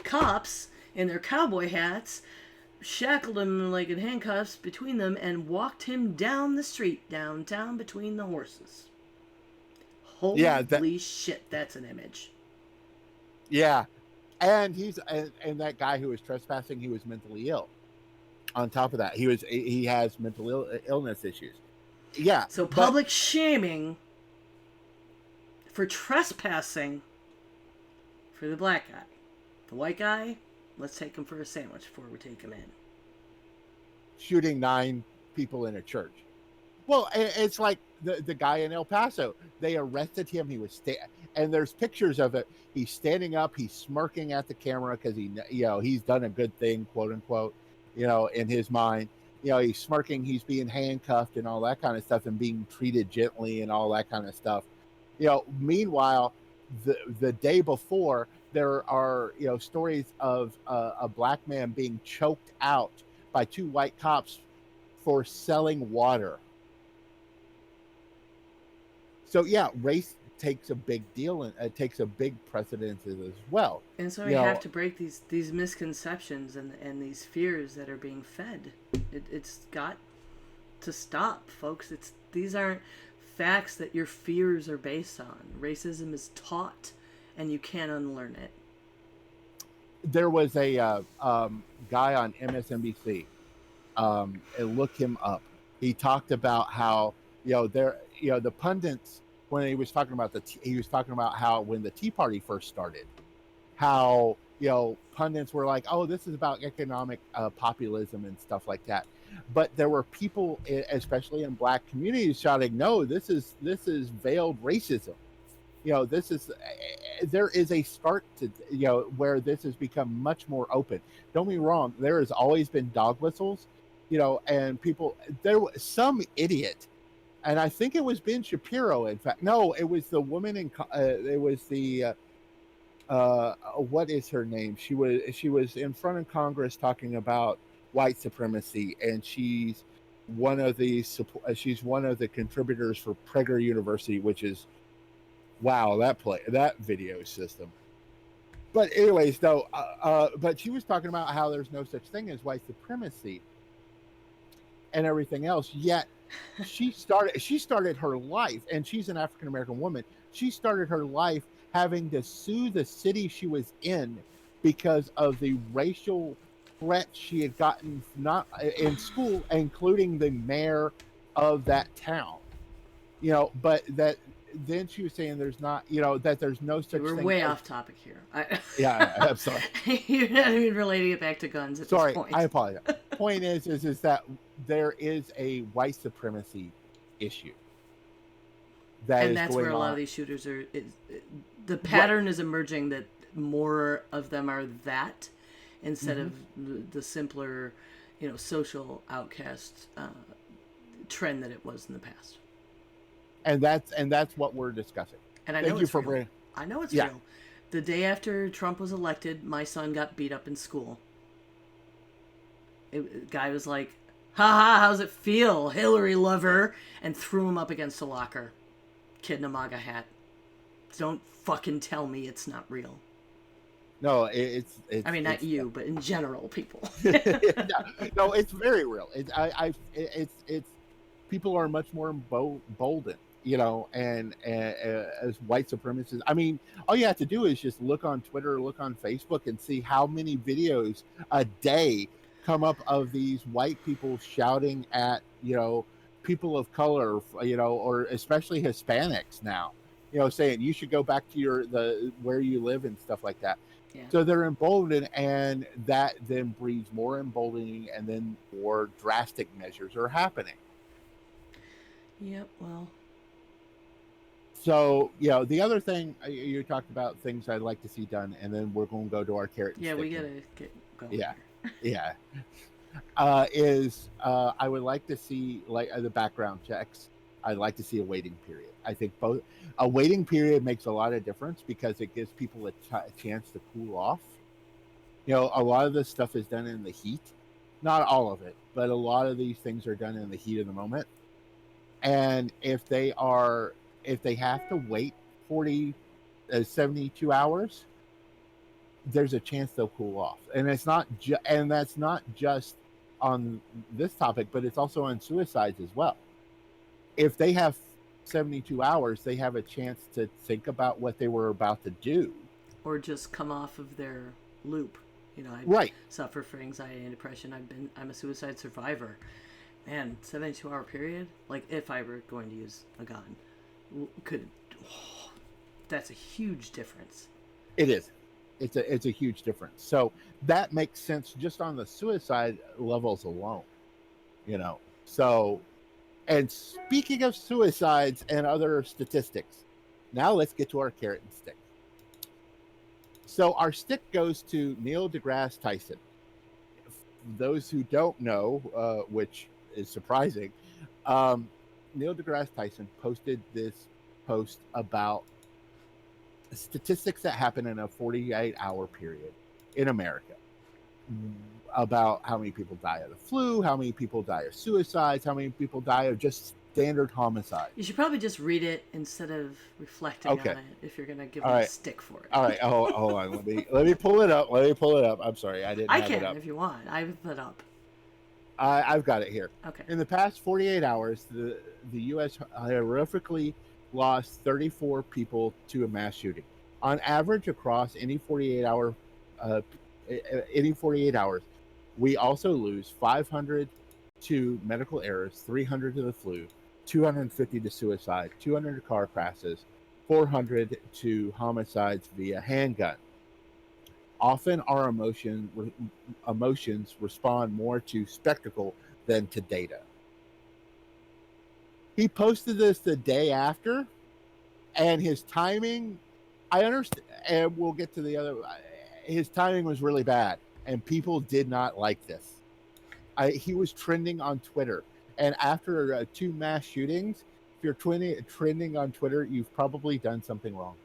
[SPEAKER 2] cops in their cowboy hats shackled him like in handcuffs between them and walked him down the street downtown between the horses. Holy shit, that's an image.
[SPEAKER 1] Yeah. And and that guy who was trespassing, he was mentally ill. On top of that, he has mental illness issues. Yeah.
[SPEAKER 2] So public shaming for trespassing for the black guy. The white guy, let's take him for a sandwich before we take him in.
[SPEAKER 1] Shooting 9 people in a church. Well, it's like the guy in El Paso. They arrested him. He was and there's pictures of it. He's standing up. He's smirking at the camera because he's done a good thing, quote unquote. In his mind, he's smirking. He's being handcuffed and all that kind of stuff, and being treated gently and all that kind of stuff. Meanwhile, the day before, there are stories of a black man being choked out by 2 white cops for selling water. So yeah, race takes a big deal and it takes a big precedence as well.
[SPEAKER 2] And so we have to break these misconceptions and these fears that are being fed. It's got to stop, folks. These aren't facts that your fears are based on. Racism is taught, and you can't unlearn it.
[SPEAKER 1] There was a guy on MSNBC. Look him up. He talked about how the pundits, when he was talking about how when the Tea Party first started, how pundits were like, oh, this is about economic populism and stuff like that. But there were people, especially in black communities, shouting, no, this is veiled racism. There is a start to where this has become much more open. Don't be wrong, there has always been dog whistles, and people, there was some idiot, and I think it was Ben Shapiro. In fact, no, it was the woman it was the what is her name? She was in front of Congress talking about white supremacy, and she's one of the contributors for Prager University, which is, wow, that video system. But anyways, though, but she was talking about how there's no such thing as white supremacy and everything else. Yet she started her life, and she's an African American woman. She started her life having to sue the city she was in because of the racial threats she had gotten, not in school, including the mayor of that town. But that then she was saying there's not, that there's no such thing.
[SPEAKER 2] We're way off topic here.
[SPEAKER 1] Yeah, I'm sorry.
[SPEAKER 2] You're not even relating it back to guns at this point.
[SPEAKER 1] I apologize. Point is that there is a white supremacy issue.
[SPEAKER 2] That's where a lot of these shooters are. The pattern is emerging that more of them are that instead of the simpler, social outcast trend that it was in the past.
[SPEAKER 1] And that's what we're discussing.
[SPEAKER 2] And I know it's real. I know it's real. The day after Trump was elected, my son got beat up in school. Guy was like, "Ha, how's it feel, Hillary lover?" and threw him up against a locker. Kid in a MAGA hat. Don't fucking tell me it's not real.
[SPEAKER 1] No, it's
[SPEAKER 2] I mean, not you, but in general, people.
[SPEAKER 1] No, it's very real. It's people are much more emboldened, and as white supremacists. I mean, all you have to do is just look on Twitter, look on Facebook, and see how many videos a day come up of these white people shouting at, people of color, or especially Hispanics now, saying you should go back to where you live and stuff like that. Yeah. So they're emboldened, and that then breeds more emboldening, and then more drastic measures are happening.
[SPEAKER 2] Yep, well.
[SPEAKER 1] So, the other thing, you talked about things I'd like to see done, and then we're going to go to our carrot and stick.
[SPEAKER 2] We got to get going.
[SPEAKER 1] Yeah. I would like to see, the background checks. I'd like to see a waiting period. I think a waiting period makes a lot of difference because it gives people a chance to cool off. A lot of this stuff is done in the heat. Not all of it, but a lot of these things are done in the heat of the moment. And if they have to wait 72 hours, there's a chance they'll cool off. And it's not and that's not just on this topic, but it's also on suicides as well. If they have 72 hours, they have a chance to think about what they were about to do,
[SPEAKER 2] or just come off of their loop. I suffer from anxiety and depression. I'm a suicide survivor. Man, 72-hour period. Like, if I were going to use a gun, that's a huge difference.
[SPEAKER 1] It is. It's a huge difference. So that makes sense just on the suicide levels alone, you know. So, and speaking of suicides and other statistics, now let's get to our carrot and stick. So our stick goes to Neil deGrasse Tyson. Those who don't know, which is surprising, um, Neil deGrasse Tyson posted this post about statistics that happen in a 48-hour period in America, about how many people die of the flu, how many people die of suicides, how many people die of just standard homicide.
[SPEAKER 2] You should probably just read it instead of reflecting
[SPEAKER 1] Okay.
[SPEAKER 2] on it if you're going to give
[SPEAKER 1] All
[SPEAKER 2] me a
[SPEAKER 1] right.
[SPEAKER 2] stick for it.
[SPEAKER 1] All right. Hold on. Let me pull it up. Let me pull it up. I'm sorry. I didn't
[SPEAKER 2] I
[SPEAKER 1] have it
[SPEAKER 2] can
[SPEAKER 1] up.
[SPEAKER 2] if you want. I have it up.
[SPEAKER 1] I've got it here.
[SPEAKER 2] Okay.
[SPEAKER 1] In the past 48 hours, the U.S. horrifically lost 34 people to a mass shooting. On average, across any 48 hours, we also lose 500 to medical errors, 300 to the flu, 250 to suicide, 200 to car crashes, 400 to homicides via handgun. Often our emotions respond more to spectacle than to data. He posted this the day after, and his timing, I understand, and we'll get to the other, his timing was really bad, and people did not like this. He was trending on Twitter, and after 2 mass shootings, if you're trending on Twitter, you've probably done something wrong.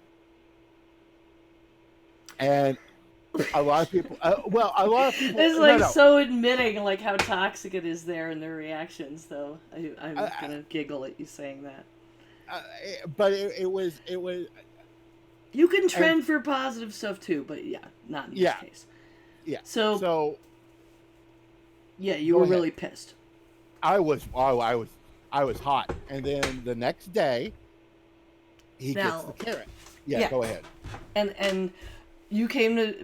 [SPEAKER 1] And a lot of people, a lot of people,
[SPEAKER 2] It's like so admitting like how toxic it is there in their reactions, though. I'm gonna giggle at you saying that.
[SPEAKER 1] But it was.
[SPEAKER 2] You can trend for positive stuff too, but yeah, not in this case.
[SPEAKER 1] Yeah.
[SPEAKER 2] So yeah, you were really pissed.
[SPEAKER 1] I was hot, and then the next day, he gets the carrot. Yeah, go ahead.
[SPEAKER 2] And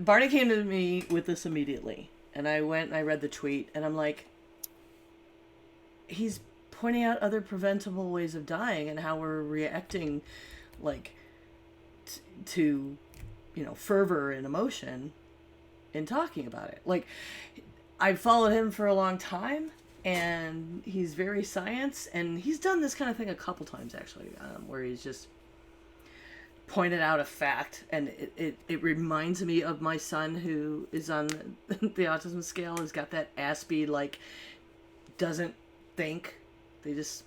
[SPEAKER 2] Barney came to me with this immediately, and I went and I read the tweet, and I'm like, he's pointing out other preventable ways of dying and how we're reacting, like, to, fervor and emotion in talking about it. Like, I've followed him for a long time, and he's very science, and he's done this kind of thing a couple times, actually, where he's just pointed out a fact, and it reminds me of my son, who is on the autism scale, has got that Aspie, like, doesn't think. They just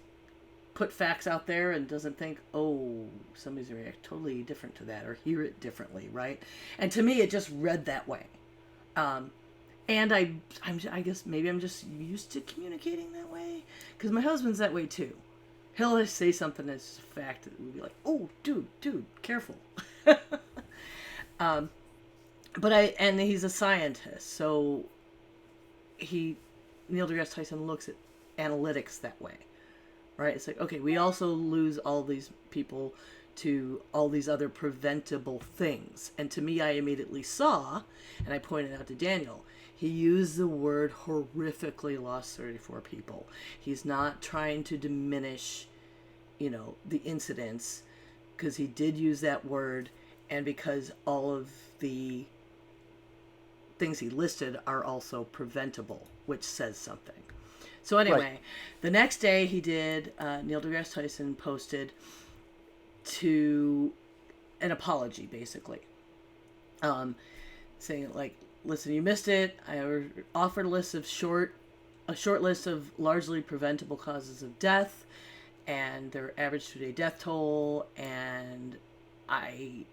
[SPEAKER 2] put facts out there and doesn't think, oh, somebody's going to react totally different to that or hear it differently, right? And to me, it just read that way. And I guess maybe I'm just used to communicating that way, because my husband's that way too. He'll just say something that's a fact that would be like, oh, dude, careful. And he's a scientist, so Neil deGrasse Tyson looks at analytics that way, right? It's like, okay, we also lose all these people to all these other preventable things. And to me, I immediately saw, and I pointed out to Daniel, he used the word horrifically lost 34 people. He's not trying to diminish, the incidents, because he did use that word, and because all of the things he listed are also preventable, which says something. So anyway, The next day he did, Neil deGrasse Tyson posted to an apology, basically. Saying, like, listen, you missed it. I offered a short list of largely preventable causes of death and their average 2-day death toll, and I,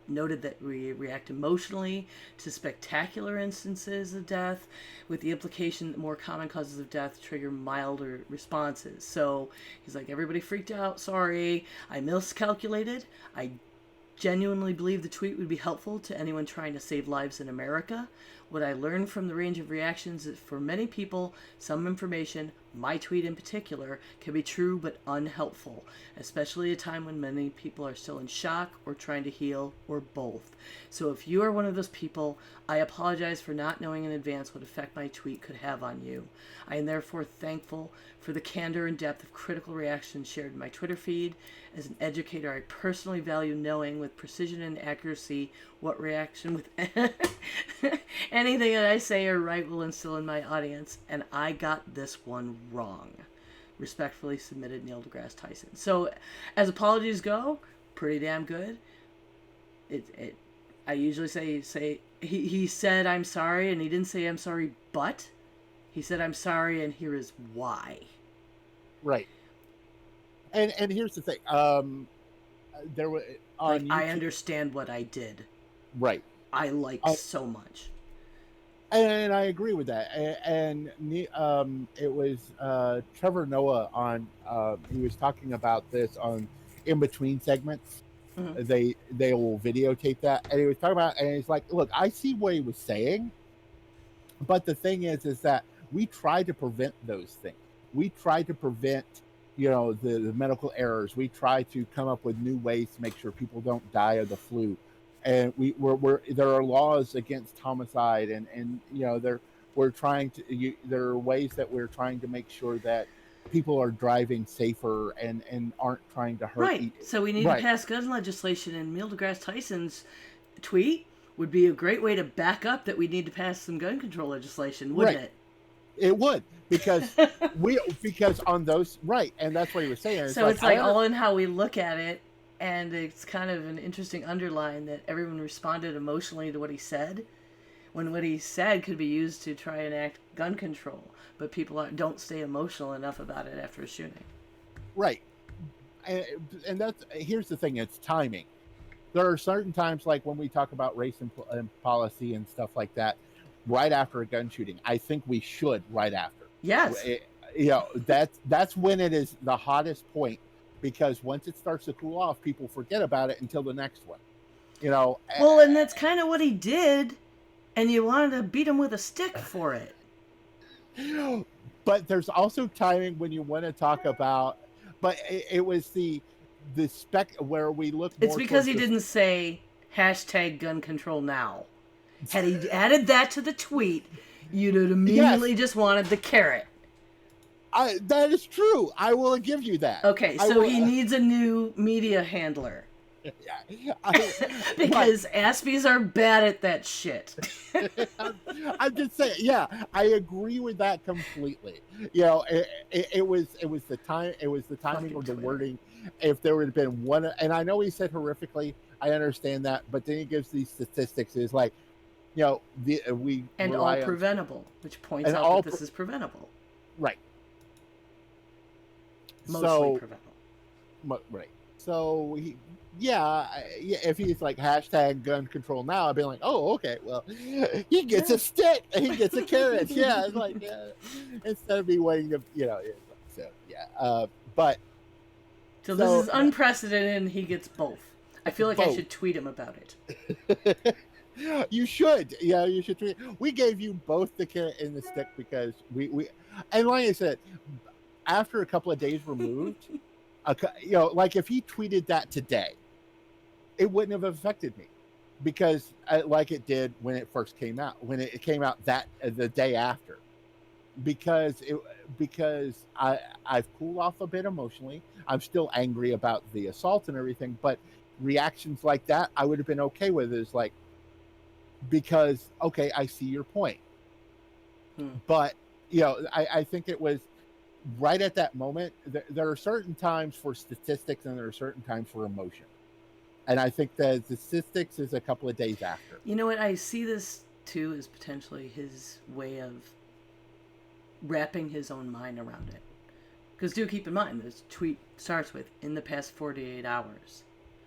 [SPEAKER 2] noted that we react emotionally to spectacular instances of death, with the implication that more common causes of death trigger milder responses. So he's like, everybody freaked out. Sorry, I miscalculated. I genuinely believe the tweet would be helpful to anyone trying to save lives in America. What I learned from the range of reactions is for many people, some information, my tweet in particular, can be true but unhelpful, especially at a time when many people are still in shock or trying to heal, or both. So if you are one of those people, I apologize for not knowing in advance what effect my tweet could have on you. I am therefore thankful for the candor and depth of critical reactions shared in my Twitter feed. As an educator, I personally value knowing with precision and accuracy what reaction with anything that I say or write will instill in my audience, and I got this one wrong. Respectfully submitted, Neil deGrasse Tyson. So, as apologies go, pretty damn good. I usually say he said I'm sorry, and he didn't say I'm sorry, but he said I'm sorry, and here is why.
[SPEAKER 1] Right. And here's the thing. There was on
[SPEAKER 2] I understand what I did.
[SPEAKER 1] Right.
[SPEAKER 2] I so much.
[SPEAKER 1] And I agree with that. And it was Trevor Noah on. He was talking about this on in between segments. Mm-hmm. They will videotape that, and he was talking about, and he's like, "Look, I see what he was saying, but the thing is that we try to prevent those things. We try to prevent." The medical errors. We try to come up with new ways to make sure people don't die of the flu, and there are laws against homicide, and we're trying to. There are ways that we're trying to make sure that people are driving safer and aren't trying to hurt.
[SPEAKER 2] Right. So we need to pass gun legislation, and Neil deGrasse Tyson's tweet would be a great way to back up that we need to pass some gun control legislation, wouldn't it?
[SPEAKER 1] It would, because on those, right, and that's what he was saying.
[SPEAKER 2] So it's like all in how we look at it, and it's kind of an interesting underline that everyone responded emotionally to what he said, when what he said could be used to try and enact gun control, but people don't stay emotional enough about it after a shooting.
[SPEAKER 1] Right, and here's the thing: it's timing. There are certain times, like when we talk about race and policy and stuff like that. Right after a gun shooting, I think we should right after.
[SPEAKER 2] Yes.
[SPEAKER 1] That's when it is the hottest point, because once it starts to cool off, people forget about it until the next one.
[SPEAKER 2] Well, and that's kind of what he did, and you wanted to beat him with a stick for it.
[SPEAKER 1] But there's also timing when you want to talk about. But it was the spec where we look.
[SPEAKER 2] It's because he didn't say #gun control now. Had he added that to the tweet, you'd have immediately just wanted the carrot.
[SPEAKER 1] That is true. I will give you that.
[SPEAKER 2] Okay, so he needs a new media handler. Because Aspies are bad at that shit.
[SPEAKER 1] I'm just saying, yeah, I agree with that completely. It was the time. It was the timing of the wording. If there would have been one, and I know he said horrifically, I understand that, but then he gives these statistics. It's like, we
[SPEAKER 2] and all preventable, which points out that this is preventable.
[SPEAKER 1] Right.
[SPEAKER 2] Mostly preventable.
[SPEAKER 1] Right. So if he's like #gun control now, I'd be like, oh, okay, well, he gets a stick, and he gets a carrot. Yeah, it's like instead of me waiting to, so yeah.
[SPEAKER 2] So this is unprecedented, and he gets both. I feel like I should tweet him about it.
[SPEAKER 1] You should. Yeah, you should tweet. We gave you both the carrot and the stick because we and like I said, after a couple of days removed, like if he tweeted that today, it wouldn't have affected me, because like it did when it first came out, when it came out the day after, because I've cooled off a bit emotionally. I'm still angry about the assault and everything, but reactions like that, I would have been okay with. It's like, because okay, I see your point, but I think it was right at that moment. There are certain times for statistics, and there are certain times for emotion, and I think that the statistics is a couple of days after.
[SPEAKER 2] You know what? I see this too as potentially his way of wrapping his own mind around it. Because do keep in mind, this tweet starts with, in the past 48 hours,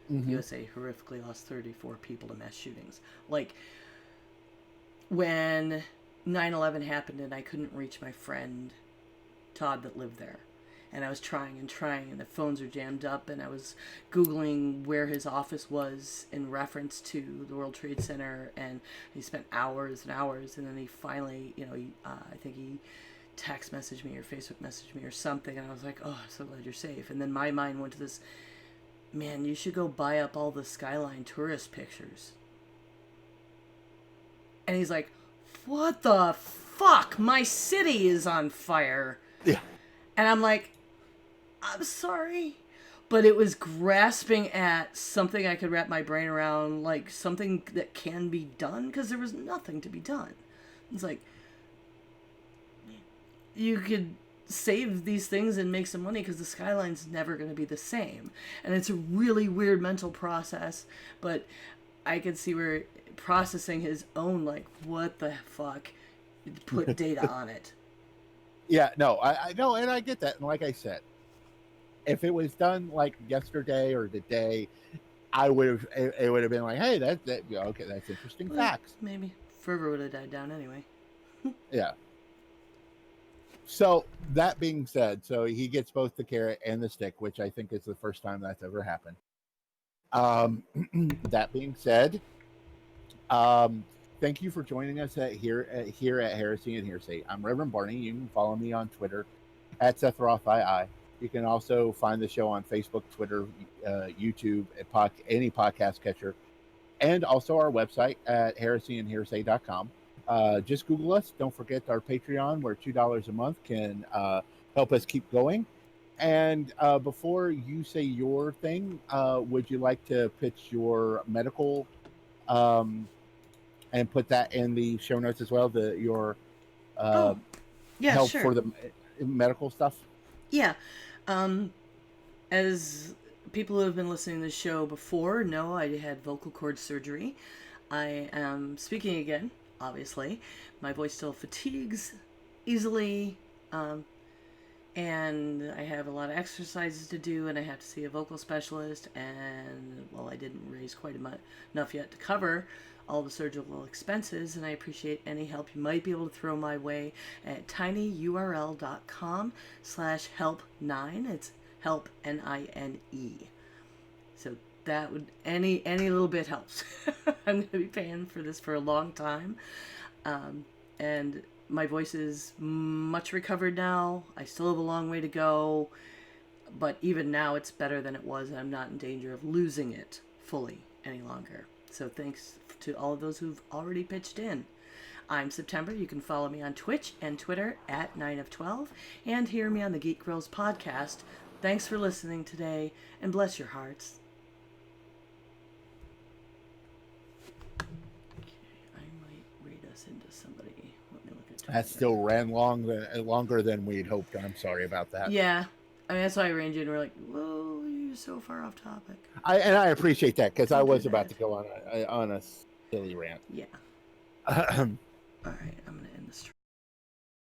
[SPEAKER 2] USA horrifically lost 34 people to mass shootings. Like, when 9/11 happened and I couldn't reach my friend Todd that lived there, and I was trying and trying, and the phones are jammed up, and I was Googling where his office was in reference to the World Trade Center, and he spent hours and hours, and then he finally, I think he text messaged me or Facebook messaged me or something, and I was like, oh, I'm so glad you're safe. And then my mind went to this, man, you should go buy up all the Skyline tourist pictures. And he's like, what the fuck? My city is on fire.
[SPEAKER 1] Yeah.
[SPEAKER 2] And I'm like, I'm sorry. But it was grasping at something I could wrap my brain around, like something that can be done, because there was nothing to be done. It's like, you could save these things and make some money because the skyline's never going to be the same. And it's a really weird mental process, but I could see where processing his own, like, what the fuck, put data on it.
[SPEAKER 1] Yeah, no, I know, and I get that. And like I said, if it was done like yesterday or the day, it would have been like, hey, okay, that's interesting facts.
[SPEAKER 2] Maybe fervor would have died down anyway.
[SPEAKER 1] Yeah. So that being said, so he gets both the carrot and the stick, which I think is the first time that's ever happened. That being said, thank you for joining us here at Heresy and Hearsay. I'm Reverend Barney. You can follow me on Twitter at SethRothII. You can also find the show on Facebook, Twitter, YouTube, any podcast catcher, and also our website at heresyandhearsay.com. Just Google us. Don't forget our Patreon, where $2 a month can help us keep going. And before you say your thing, would you like to pitch your medical and put that in the show notes as well? Your help
[SPEAKER 2] sure.
[SPEAKER 1] for the medical stuff?
[SPEAKER 2] Yeah. As people who have been listening to the show before know, I had vocal cord surgery. I am speaking again. Obviously, my voice still fatigues easily, and I have a lot of exercises to do, and I have to see a vocal specialist, and, well, I didn't raise quite enough yet to cover all the surgical expenses, and I appreciate any help you might be able to throw my way at tinyurl.com/help9. It's help, N-I-N-E. So that would, any little bit helps. I'm going to be paying for this for a long time. And my voice is much recovered now. I still have a long way to go, but even now it's better than it was, and I'm not in danger of losing it fully any longer. So thanks to all of those who've already pitched in. I'm September. You can follow me on Twitch and Twitter at 9of12 and hear me on the Geek Girls podcast. Thanks for listening today, and bless your hearts. Into somebody. Let me look at
[SPEAKER 1] that still ran longer than we'd hoped. I'm sorry about that.
[SPEAKER 2] Yeah, I mean, that's why I arranged it, and we're like, whoa, you're so far off topic.
[SPEAKER 1] I appreciate that, because I was about to go on a silly rant.
[SPEAKER 2] Yeah. All right, I'm gonna